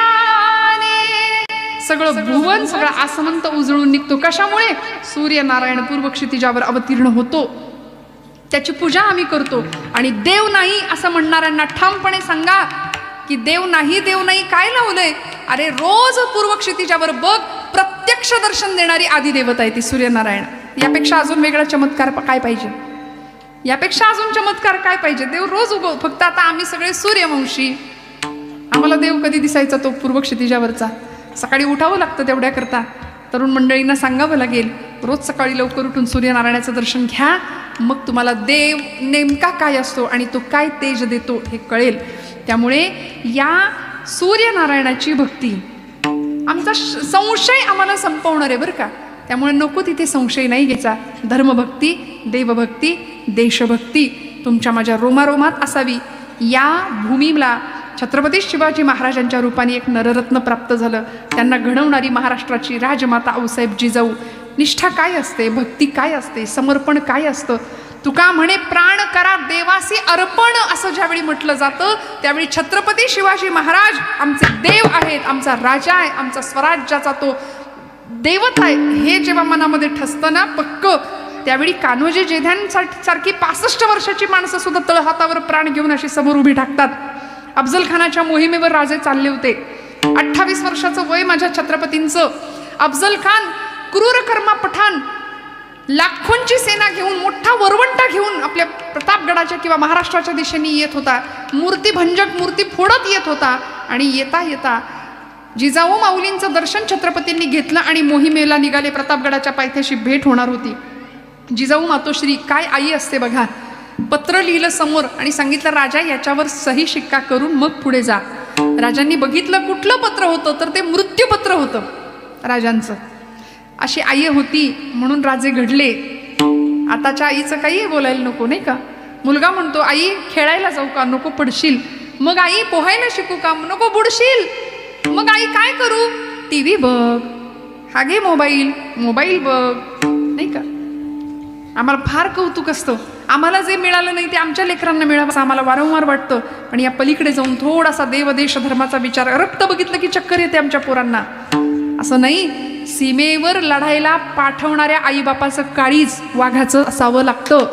सगळं भुवन सगळं आसमंत उजळून निघतो. कशामुळे? सूर्यनारायण पूर्व क्षितिजावर अवतीर्ण होतो, त्याची पूजा आम्ही करतो. आणि देव नाही असं म्हणणाऱ्यांना ठामपणे सांगा की देव नाही काय लावलंय? अरे रोज पूर्व क्षितिजावर बघ, प्रत्यक्ष दर्शन देणारी आदिदेवता आहे ती सूर्यनारायण. यापेक्षा अजून वेगळा चमत्कार काय पाहिजे? यापेक्षा अजून चमत्कार काय पाहिजे? देव रोज उगव. फक्त आता आम्ही सगळे सूर्यवंशी, आम्हाला देव कधी दिसायचा तो पूर्व क्षितिजावरचा? सकाळी उठावं लागतं तेवढ्या करता. तरुण मंडळींना सांगावं लागेल रोज सकाळी लवकर उठून सूर्यनारायणाचं दर्शन घ्या, मग तुम्हाला देव नेमका काय असतो आणि तो काय तेज देतो हे कळेल. त्यामुळे या सूर्यनारायणाची भक्ती आमचा संशय आम्हाला संपवणार आहे बरं का. त्यामुळे नको तिथे संशय नाही घ्यायचा. धर्मभक्ती, देवभक्ती, देशभक्ती तुमच्या माझ्या रोमारोमात असावी. या भूमीला छत्रपती शिवाजी महाराजांच्या रूपाने एक नररत्न प्राप्त झालं. त्यांना घडवणारी महाराष्ट्राची राजमाता आऊसाहेब जिजाऊ. निष्ठा काय असते, भक्ती काय असते, समर्पण काय असतं? तुका म्हणे प्राण करा देवासी अर्पण, असं ज्यावेळी म्हटलं जातं त्यावेळी छत्रपती शिवाजी महाराज आमचे देव आहेत, आमचा राजा आहे, आमचा स्वराज्याचा तो देवत आहे, हे जेव्हा मनामध्ये ठसतं ना पक्क, त्यावेळी कान्होजी जेध्यांसारखी 65 वर्षाची माणसं सुद्धा तळहातावर प्राण घेऊन अशी समोर उभी टाकतात. अफजल खानाच्या मोहिमेवर राजे चालले होते. 28 वर्षाचं वय माझ्या छत्रपतींचं. अफजल खान क्रूर कर्मा पठाण लाखोंची सेना घेऊन, मोठा वरवंटा घेऊन आपल्या प्रतापगडाच्या किंवा महाराष्ट्राच्या दिशेने येत होता. मूर्ती भंजक मूर्ती फोडत येत होता. आणि येता येता जिजाऊ माऊलींचं दर्शन छत्रपतींनी घेतलं आणि मोहिमेला निघाले. प्रतापगडाच्या पायथ्याशी भेट होणार होती. जिजाऊ मातोश्री काय आई असते बघा, पत्र लिहिलं समोर आणि सांगितलं राजा याच्यावर सही शिक्का करून मग पुढे जा. राजांनी बघितलं कुठलं पत्र होतं, तर ते मृत्यूपत्र होतं राजांचं. अशी आई होती म्हणून राजे घडले. आताच्या आईचं काही बोलायला नको नाही का. मुलगा म्हणतो आई खेळायला जाऊ का, नको पडशील. मग आई पोहायला शिकू का, नको बुडशील. मग आई काय करू, टीव्ही बघ, हा घे मोबाईल बघ नाही का. आम्हाला फार कौतुक असतं. आम्हाला जे मिळालं नाही ते आमच्या लेकरांना मिळावं असं आम्हाला वारंवार वाटतं. पण या पलीकडे जाऊन थोडासा देवदेश धर्माचा विचार, रक्त बघितलं की चक्कर येते आमच्या पोरांना. असं नाही, सीमेवर लढायला पाठवणाऱ्या आईबापाचं काळीज वाघाचं असावं लागतं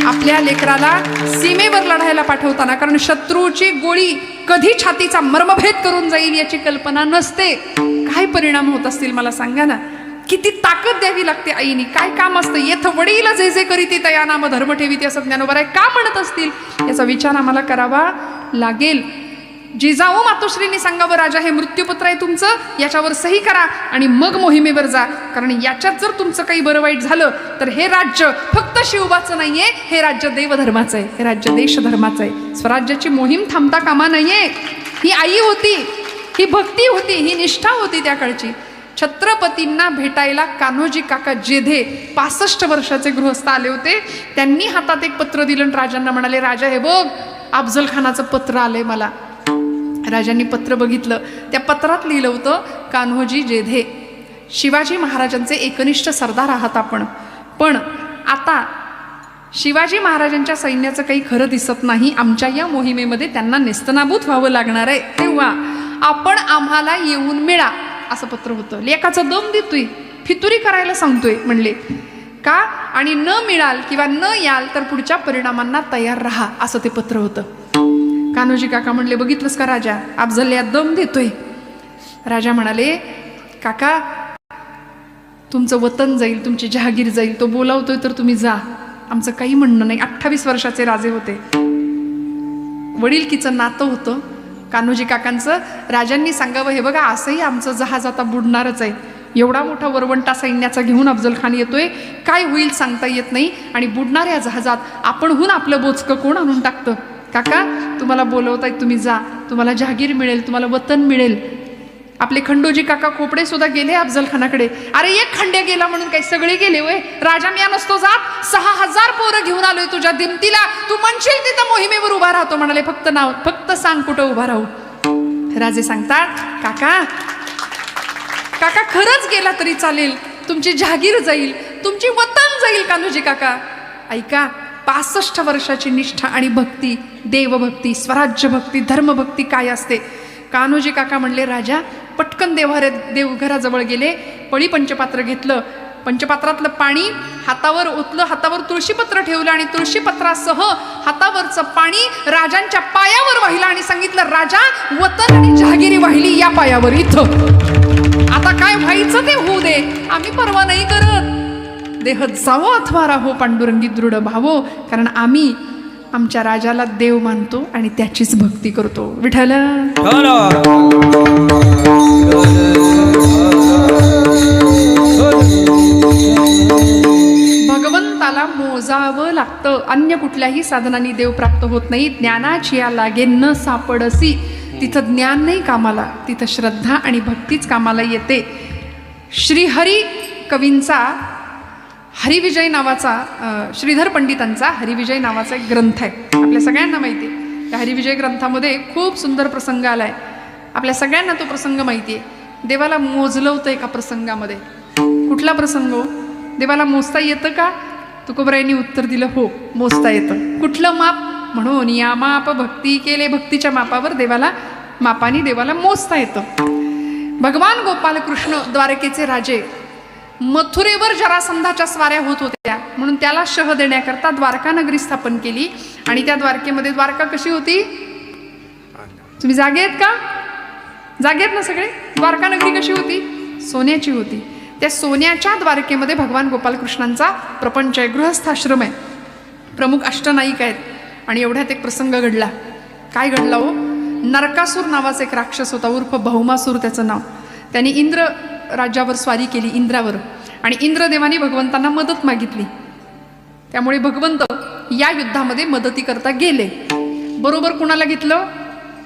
आपल्या लेकराला सीमेवर लढायला पाठवताना. कारण शत्रूची गोळी कधी छातीचा मर्मभेद करून जाईल याची कल्पना नसते. काय परिणाम होत असतील मला सांगा ना. किती ताकद द्यावी लागते आईनी. काय काम असतं. येथ वडील जे जे करीती तया नाम धर्म ठेवीती असं ज्ञानोबा आहे का म्हणत असतील याचा विचार आम्हाला करावा लागेल. जिजाऊ मातोश्रींनी सांगावं राजा हे मृत्यूपत्र आहे तुमचं, याच्यावर सही करा आणि मग मोहिमेवर जा. कारण याच्यात जर तुमचं काही बरं वाईट झालं तर हे राज्य फक्त शिवबाचं नाहीये, हे राज्य देवधर्माचं आहे, हे राज्य देशधर्माचं आहे. स्वराज्याची मोहीम थांबता कामा नाहीये. ही आई होती, ही भक्ती होती, ही निष्ठा होती त्या काळची. छत्रपतींना भेटायला कान्होजी काका जेधे 65 वर्षाचे गृहस्थ आले होते. त्यांनी हातात एक पत्र दिलं आणि राजांना म्हणाले राजा हे बघ अफजल खानाचं पत्र आलंय मला. राजांनी पत्र बघितलं. त्या पत्रात लिहिलं होतं कान्होजी जेधे, शिवाजी महाराजांचे एकनिष्ठ सरदार आहात आपण, पण आता शिवाजी महाराजांच्या सैन्याचं काही खरं दिसत नाही. आमच्या या मोहिमेमध्ये त्यांना नेस्तनाबूत व्हावं लागणार आहे, तेव्हा आपण आम्हाला येऊन मिळा असं पत्र होतं. लेकाचा दम देतोय, फितुरी करायला सांगतोय म्हणले का, आणि न मिळाल किंवा न याल तर पुढच्या परिणामांना तयार राहा असं ते पत्र होतं. कान्होजी काका म्हणले बघितलंस का राजा, अफजल यात दम देतोय. राजा म्हणाले काका तुमचं वतन जाईल, तुमची जहागीर जाईल, तो बोलावतोय तर तुम्ही जा, आमचं काही म्हणणं नाही. 28 वर्षाचे राजे होते, वडीलकीचं नातं होतं कान्होजी काकांचं. राजांनी सांगावं हे बघा असंही आमचं जहाज आता बुडणारच आहे, एवढा मोठा वरवंटा सैन्याचा घेऊन अफजल खान येतोय, काय होईल सांगता येत नाही, आणि बुडणाऱ्या जहाजात आपणहून आपलं बोचकं कोण आणून टाकतं. काका तुम्हाला बोलवतायत तुम्ही जा, तुम्हाला जहागीर मिळेल, तुम्हाला वतन मिळेल. आपले खंडोजी काका खोपडे सुद्धा गेले अफजल खानाकडे. अरे एक खंड्या गेला म्हणून काही सगळे गेले वय? राजा म्या नसतो जात, 6000 पोरं घेऊन आलोय तुझ्या दिमतीला, तू म्हणशील तिथं मोहिमेवर उभा राहतो. म्हणाले फक्त सांग कुठं उभा राहू. राजे सांगतात, काका काका खरंच गेला तरी चालेल, तुमची जहागीर जाईल, तुमची वतन जाईल. कान्होजी काका ऐका, 65 वर्षाची निष्ठा आणि भक्ती, देवभक्ती, स्वराज्य भक्ती, धर्मभक्ती काय असते. कान्होजी काका म्हणले, राजा पटकन देवघराजवळ गेले, पळी पंचपात्र घेतलं, पंचपात्रातलं पाणी हातावर ओतलं, हातावर तुळशीपत्र ठेवलं आणि तुळशीपत्रासह हातावरचं पाणी राजांच्या पायावर वाहिलं आणि सांगितलं, राजा वतन आणि जहागिरी वाहिली या पायावर इथं. आता काय व्हायचं ते होऊ दे, आम्ही परवा नाही करत. देह जावो अथवा राहो पांडुरंगी दृढ भावो, कारण आम्ही आमच्या राजाला देव मानतो आणि त्याचीच भक्ती करतो. विठ्ठल भगवंताला मोजावं लागतं, अन्य कुठल्याही साधनांनी देव प्राप्त होत नाही. ज्ञानाची या लागे न सापडसी, तिथं ज्ञान नाही कामाला, तिथं श्रद्धा आणि भक्तीच कामाला येते. श्रीहरी कवींचा हरिविजय नावाचा, श्रीधर पंडितांचा हरिविजय नावाचा एक ग्रंथ आहे, आपल्या सगळ्यांना माहिती आहे. त्या हरिविजय ग्रंथामध्ये खूप सुंदर प्रसंग आलाय, आपल्या सगळ्यांना तो प्रसंग माहिती आहे. देवाला मोजलं होतं एका प्रसंगामध्ये. कुठला प्रसंग हो? देवाला मोजता येतं का? तुकोबरायांनी उत्तर दिलं, हो मोजता येतं. कुठलं माप? म्हणून या माप भक्ती केले, भक्तीच्या मापावर देवाला मापाने देवाला मोजता येतं. भगवान गोपालकृष्ण द्वारकेचे राजे, मथुरेवर जरासंधाच्या स्वाऱ्या होत होत्या म्हणून त्याला शह देण्याकरता द्वारका नगरी स्थापन केली. आणि त्या द्वारकेमध्ये, द्वारका कशी होती? तुम्ही जागे आहेत का? जागे आहेत ना सगळे? द्वारका नगरी कशी होती? सोन्याची होती. त्या सोन्याच्या द्वारकेमध्ये भगवान गोपालकृष्णांचा प्रपंच आहे, गृहस्थाश्रम आहे, प्रमुख अष्टनायिक आहेत. आणि एवढ्यात एक प्रसंग घडला. काय घडला हो? नरकासूर नावाचा एक राक्षस होता, उर्फ भौमासूर त्याचं नाव. त्याने इंद्र राज्यावर स्वारी केली, इंद्रावर. आणि इंद्रदेवाने भगवंतांना मदत मागितली, त्यामुळे भगवंत या युद्धामध्ये मदती करता गेले. बरोबर कुणाला घेतलं?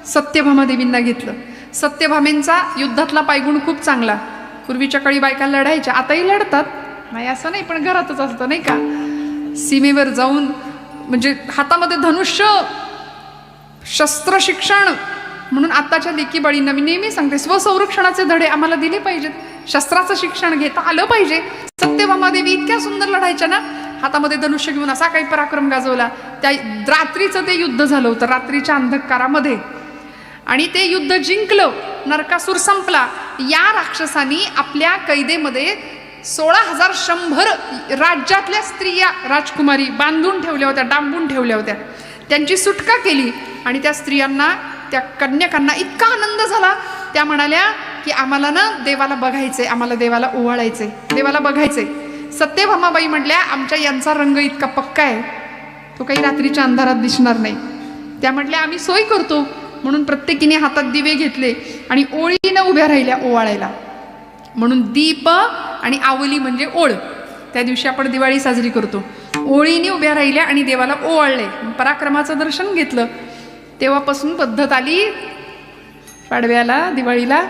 सत्यभामा देवींना घेतलं. सत्यभामेंचा युद्धातला पायगुण खूप चांगला. पूर्वीच्या काळी बायका लढायच्या, आताही लढतात, नाही असं नाही, पण घरातच असतं नाही का. सीमेवर जाऊन म्हणजे हातामध्ये धनुष्य, शस्त्र शिक्षण. म्हणून आताच्या लेकी बाळींना मी नेहमी सांगते, स्वसंरक्षणाचे धडे आम्हाला दिले पाहिजेत, शस्त्राचं शिक्षण घेता आलं पाहिजे. सत्यभामा देवी इतक्या सुंदर लढायच्या ना, हातामध्ये धनुष्य घेऊन असा काही पराक्रम गाजवला. त्या रात्रीचं ते युद्ध झालं होतं, रात्रीच्या अंधकारामध्ये. आणि ते युद्ध जिंकलं, नरकासूर संपला. या राक्षसानी आपल्या कैदेमध्ये 16,100 राज्यातल्या स्त्रिया, राजकुमारी बांधून ठेवल्या होत्या, डांबून ठेवल्या होत्या. त्यांची सुटका केली. आणि त्या स्त्रियांना, त्या कन्यकांना इतका आनंद झाला, त्या म्हणाल्या की आम्हाला ना देवाला बघायचंय, आम्हाला देवाला ओवाळायचंय, देवाला बघायचंय. सत्यभामाबाई म्हटल्या, आमच्या यांचा रंग इतका पक्का आहे, तो काही रात्रीच्या अंधारात दिसणार नाही. त्या म्हटल्या आम्ही सोय करतो. म्हणून प्रत्येकीने हातात दिवे घेतले आणि ओळीनं उभ्या राहिल्या ओवाळायला. म्हणून दीप आणि आवली म्हणजे ओळ, त्या दिवशी आपण दिवाळी साजरी करतो. ओळीने उभ्या राहिल्या आणि देवाला ओवाळले, पराक्रमाचं दर्शन घेतलं. तेव्हापासून पद्धत आली पाडव्याला, दिवाळीला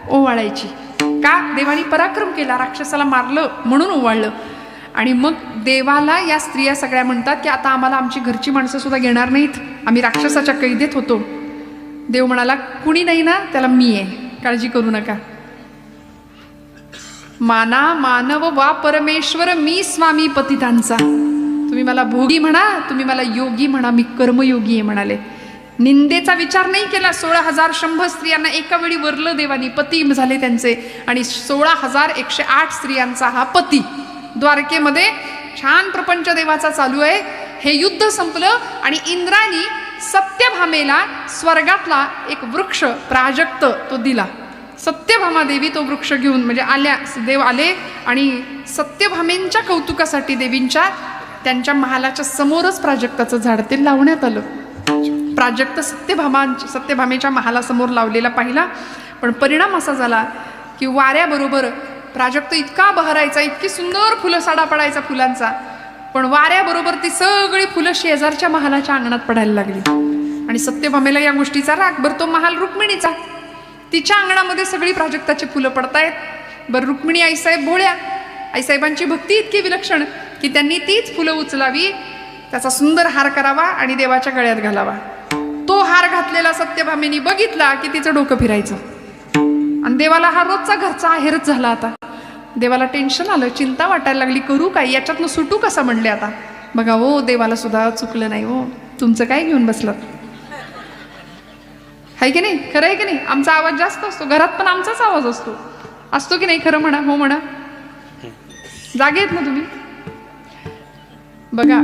ओवाळायची. का? देवानी पराक्रम केला, राक्षसाला मारलं म्हणून ओवाळलं. आणि मग देवाला या स्त्रिया सगळ्या म्हणतात की आता आम्हाला आमची घरची माणसं सुद्धा घेणार नाहीत, आम्ही राक्षसाच्या कैदेत होतो. देव म्हणाला, कुणी नाही ना, त्याला मी आहे, काळजी करू नका. माना मानव वा परमेश्वर, मी स्वामी पतितांचा. तुम्ही मला भोगी म्हणा, तुम्ही मला योगी म्हणा, मी कर्मयोगी आहे म्हणाले. निंदेचा विचार नाही केला. 16,100 स्त्रियांना एका वेळी वरलं देवानी, पती झाले त्यांचे. आणि 16,108 स्त्रियांचा हा पती. द्वारकेमध्ये छान प्रपंच देवाचा चालू आहे. हे युद्ध संपलं आणि इंद्रानी सत्यभामेला स्वर्गातला एक वृक्ष प्राजक्त तो दिला. सत्यभामा देवी तो वृक्ष घेऊन म्हणजे आल्या, देव आले आणि सत्यभामेंच्या कौतुकासाठी देवींच्या त्यांच्या महालाच्या समोरच प्राजक्ताचं झाड ते लावण्यात आलं. प्राजक्त सत्यभामेच्या महालासमोर लावलेला पाहिला. पण परिणाम असा झाला की वाऱ्याबरोबर प्राजक्त इतका बहरायचा, इतकी सुंदर फुलं साडा पडायचा फुलांचा, पण वाऱ्याबरोबर ती सगळी फुलं शेजारच्या महालाच्या अंगणात पडायला लागली. आणि सत्यभामेला या गोष्टीचा राग. बरं तो महाल रुक्मिणीचा, तिच्या अंगणामध्ये सगळी प्राजक्ताची फुलं पडतायत. बरं रुक्मिणी आईसाहेब भोळ्या, आईसाहेबांची भक्ती इतकी विलक्षण की त्यांनी तीच फुलं उचलावी, त्याचा सुंदर हार करावा आणि देवाच्या गळ्यात घालावा. तो हार घातलेला सत्यभामेनी बघितला की तिचं डोकं फिरायचं. आणि देवाला हा रोजचा घरचा आहेरच झाला. आता देवाला टेन्शन आलं, चिंता वाटायला लागली, करू काय, याच्यातनं सुटू कसा म्हणले. आता बघा हो, देवाला सुद्धा चुकलं नाही हो, तुमचं काय घेऊन बसलात, आहे की नाही, खरं आहे की नाही. आमचा आवाज जास्त असतो घरात, पण आमचाच आवाज असतो की नाही, खरं म्हणा, हो म्हणा, जागे आहेत ना तुम्ही. बघा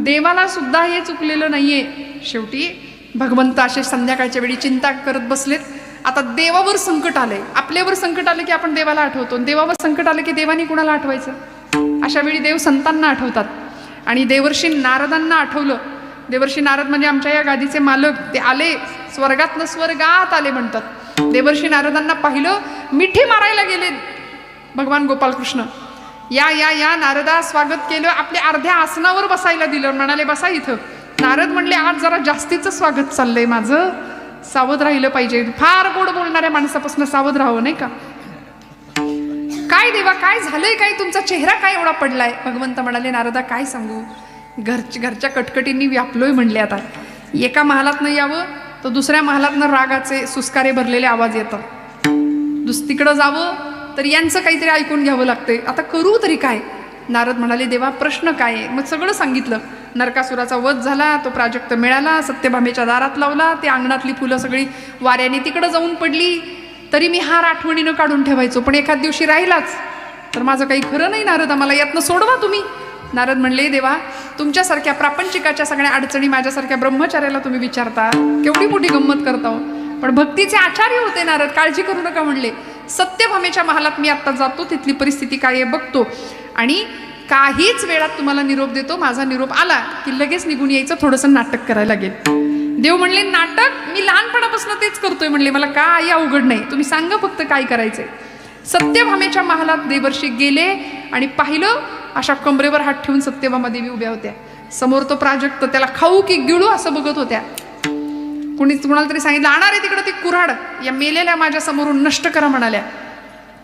देवाला सुद्धा हे चुकलेलं नाहीये. शेवटी भगवंत असे संध्याकाळच्या वेळी चिंता करत बसलेत. आता देवावर संकट आलंय, आपल्यावर संकट आलं की आपण देवाला आठवतो, देवावर संकट आलं की देवानी कुणाला आठवायचं. अशा वेळी देव संतांना आठवतात. आणि देवर्षी नारदांना आठवलं. देवर्षी नारद म्हणजे आमच्या या गादीचे मालक, ते आले स्वर्गातनं स्वर्गात आले म्हणतात. देवर्षी नारदांना पाहिलं, मिठी मारायला गेले भगवान गोपालकृष्ण. या या या नारदा, स्वागत केलं, आपल्या अर्ध्या आसनावर बसायला दिलं, म्हणाले बसा इथं. नारद म्हणले आज जरा जास्तीचं स्वागत चाललंय माझं, सावध राहिलं पाहिजे. फार गोड बोलणाऱ्या माणसापासून सावध राहावं नाही का. काय देवा, काय झालंय, काय तुमचा चेहरा काय एवढा पडलाय. भगवंत म्हणाले नारदा काय सांगू, घरच्या कटकटींनी व्यापलोय म्हणले. आता एका महालातनं यावं तर दुसऱ्या महालातनं रागाचे सुस्कारे भरलेले आवाज येतात. तिकडं जावं तर यांचं काहीतरी ऐकून घ्यावं लागतंय. आता करू तरी काय. नारद म्हणाले देवा प्रश्न काय आहे. मग सगळं सांगितलं. नरकासुराचा वध झाला, तो प्राजक्त मिळाला, सत्यभामेच्या दारात लावला, ते अंगणातली फुलं सगळी वाऱ्याने तिकडं जाऊन पडली. तरी मी हार आठवणीनं काढून ठेवायचो, पण एखाद दिवशी राहिलाच तर माझं काही खरं नाही नारद, आम्हाला यातनं सोडवा तुम्ही. नारद म्हणले देवा, तुमच्यासारख्या प्रापंचिकाच्या सगळ्या अडचणी माझ्यासारख्या ब्रह्मचार्याला तुम्ही विचारता, केवढी मोठी गंमत करता हो. पण भक्तीचे आचार्य होते नारद, काळजी करू नका म्हणले. सत्यभामेच्या महालात मी आत्ता जातो, तिथली परिस्थिती काय आहे बघतो आणि काहीच वेळात तुम्हाला निरोप देतो. माझा निरोप आला की लगेच निघून यायचं, थोडंसं नाटक करायला लागेल. देव म्हणले नाटक मी लहानपणापासून तेच करतोय म्हणले, मला काय अवघड नाही, तुम्ही सांगा फक्त काय करायचंय. सत्यभामेच्या महालात देवर्षी गेले आणि पाहिलं, अशा कमरेवर हात ठेवून सत्यभामा देवी उभ्या होत्या. समोर तो प्राजक्त त्याला खाऊ की गिळू असं बघत होत्या. कुणाला तरी सांगितलं आणा रे तिकडं ती कुऱ्हाड, या मेलेल्या माझ्या समोरून नष्ट करा म्हणाल्या.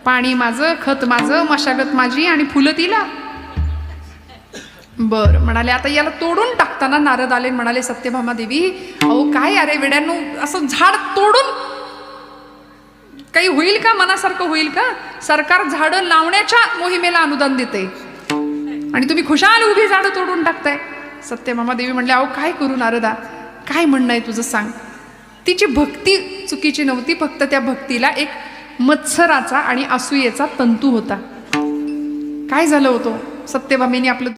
पाणी माझं, खत माझं, मशागत माझी आणि फुलं तिला. बर म्हणाले आता याला तोडून टाकताना नारद आले, म्हणाले सत्यभामा देवी अहो काय अरे वेड्यांनो, असं झाड तोडून काही होईल का, मनासारखं होईल का. सरकार झाडं लावण्याच्या मोहिमेला अनुदान देते आणि तुम्ही खुशाल उभी झाडं तोडून टाकताय. सत्यभामा देवी म्हणले अहो काय करू नारदा, काय म्हणणं आहे तुझं सांग. तिची भक्ती चुकीची नव्हती, फक्त त्या भक्तीला एक मत्सराचा आणि असूयेचा तंतू होता. काय झालं होतं, सत्यभामेने आपलं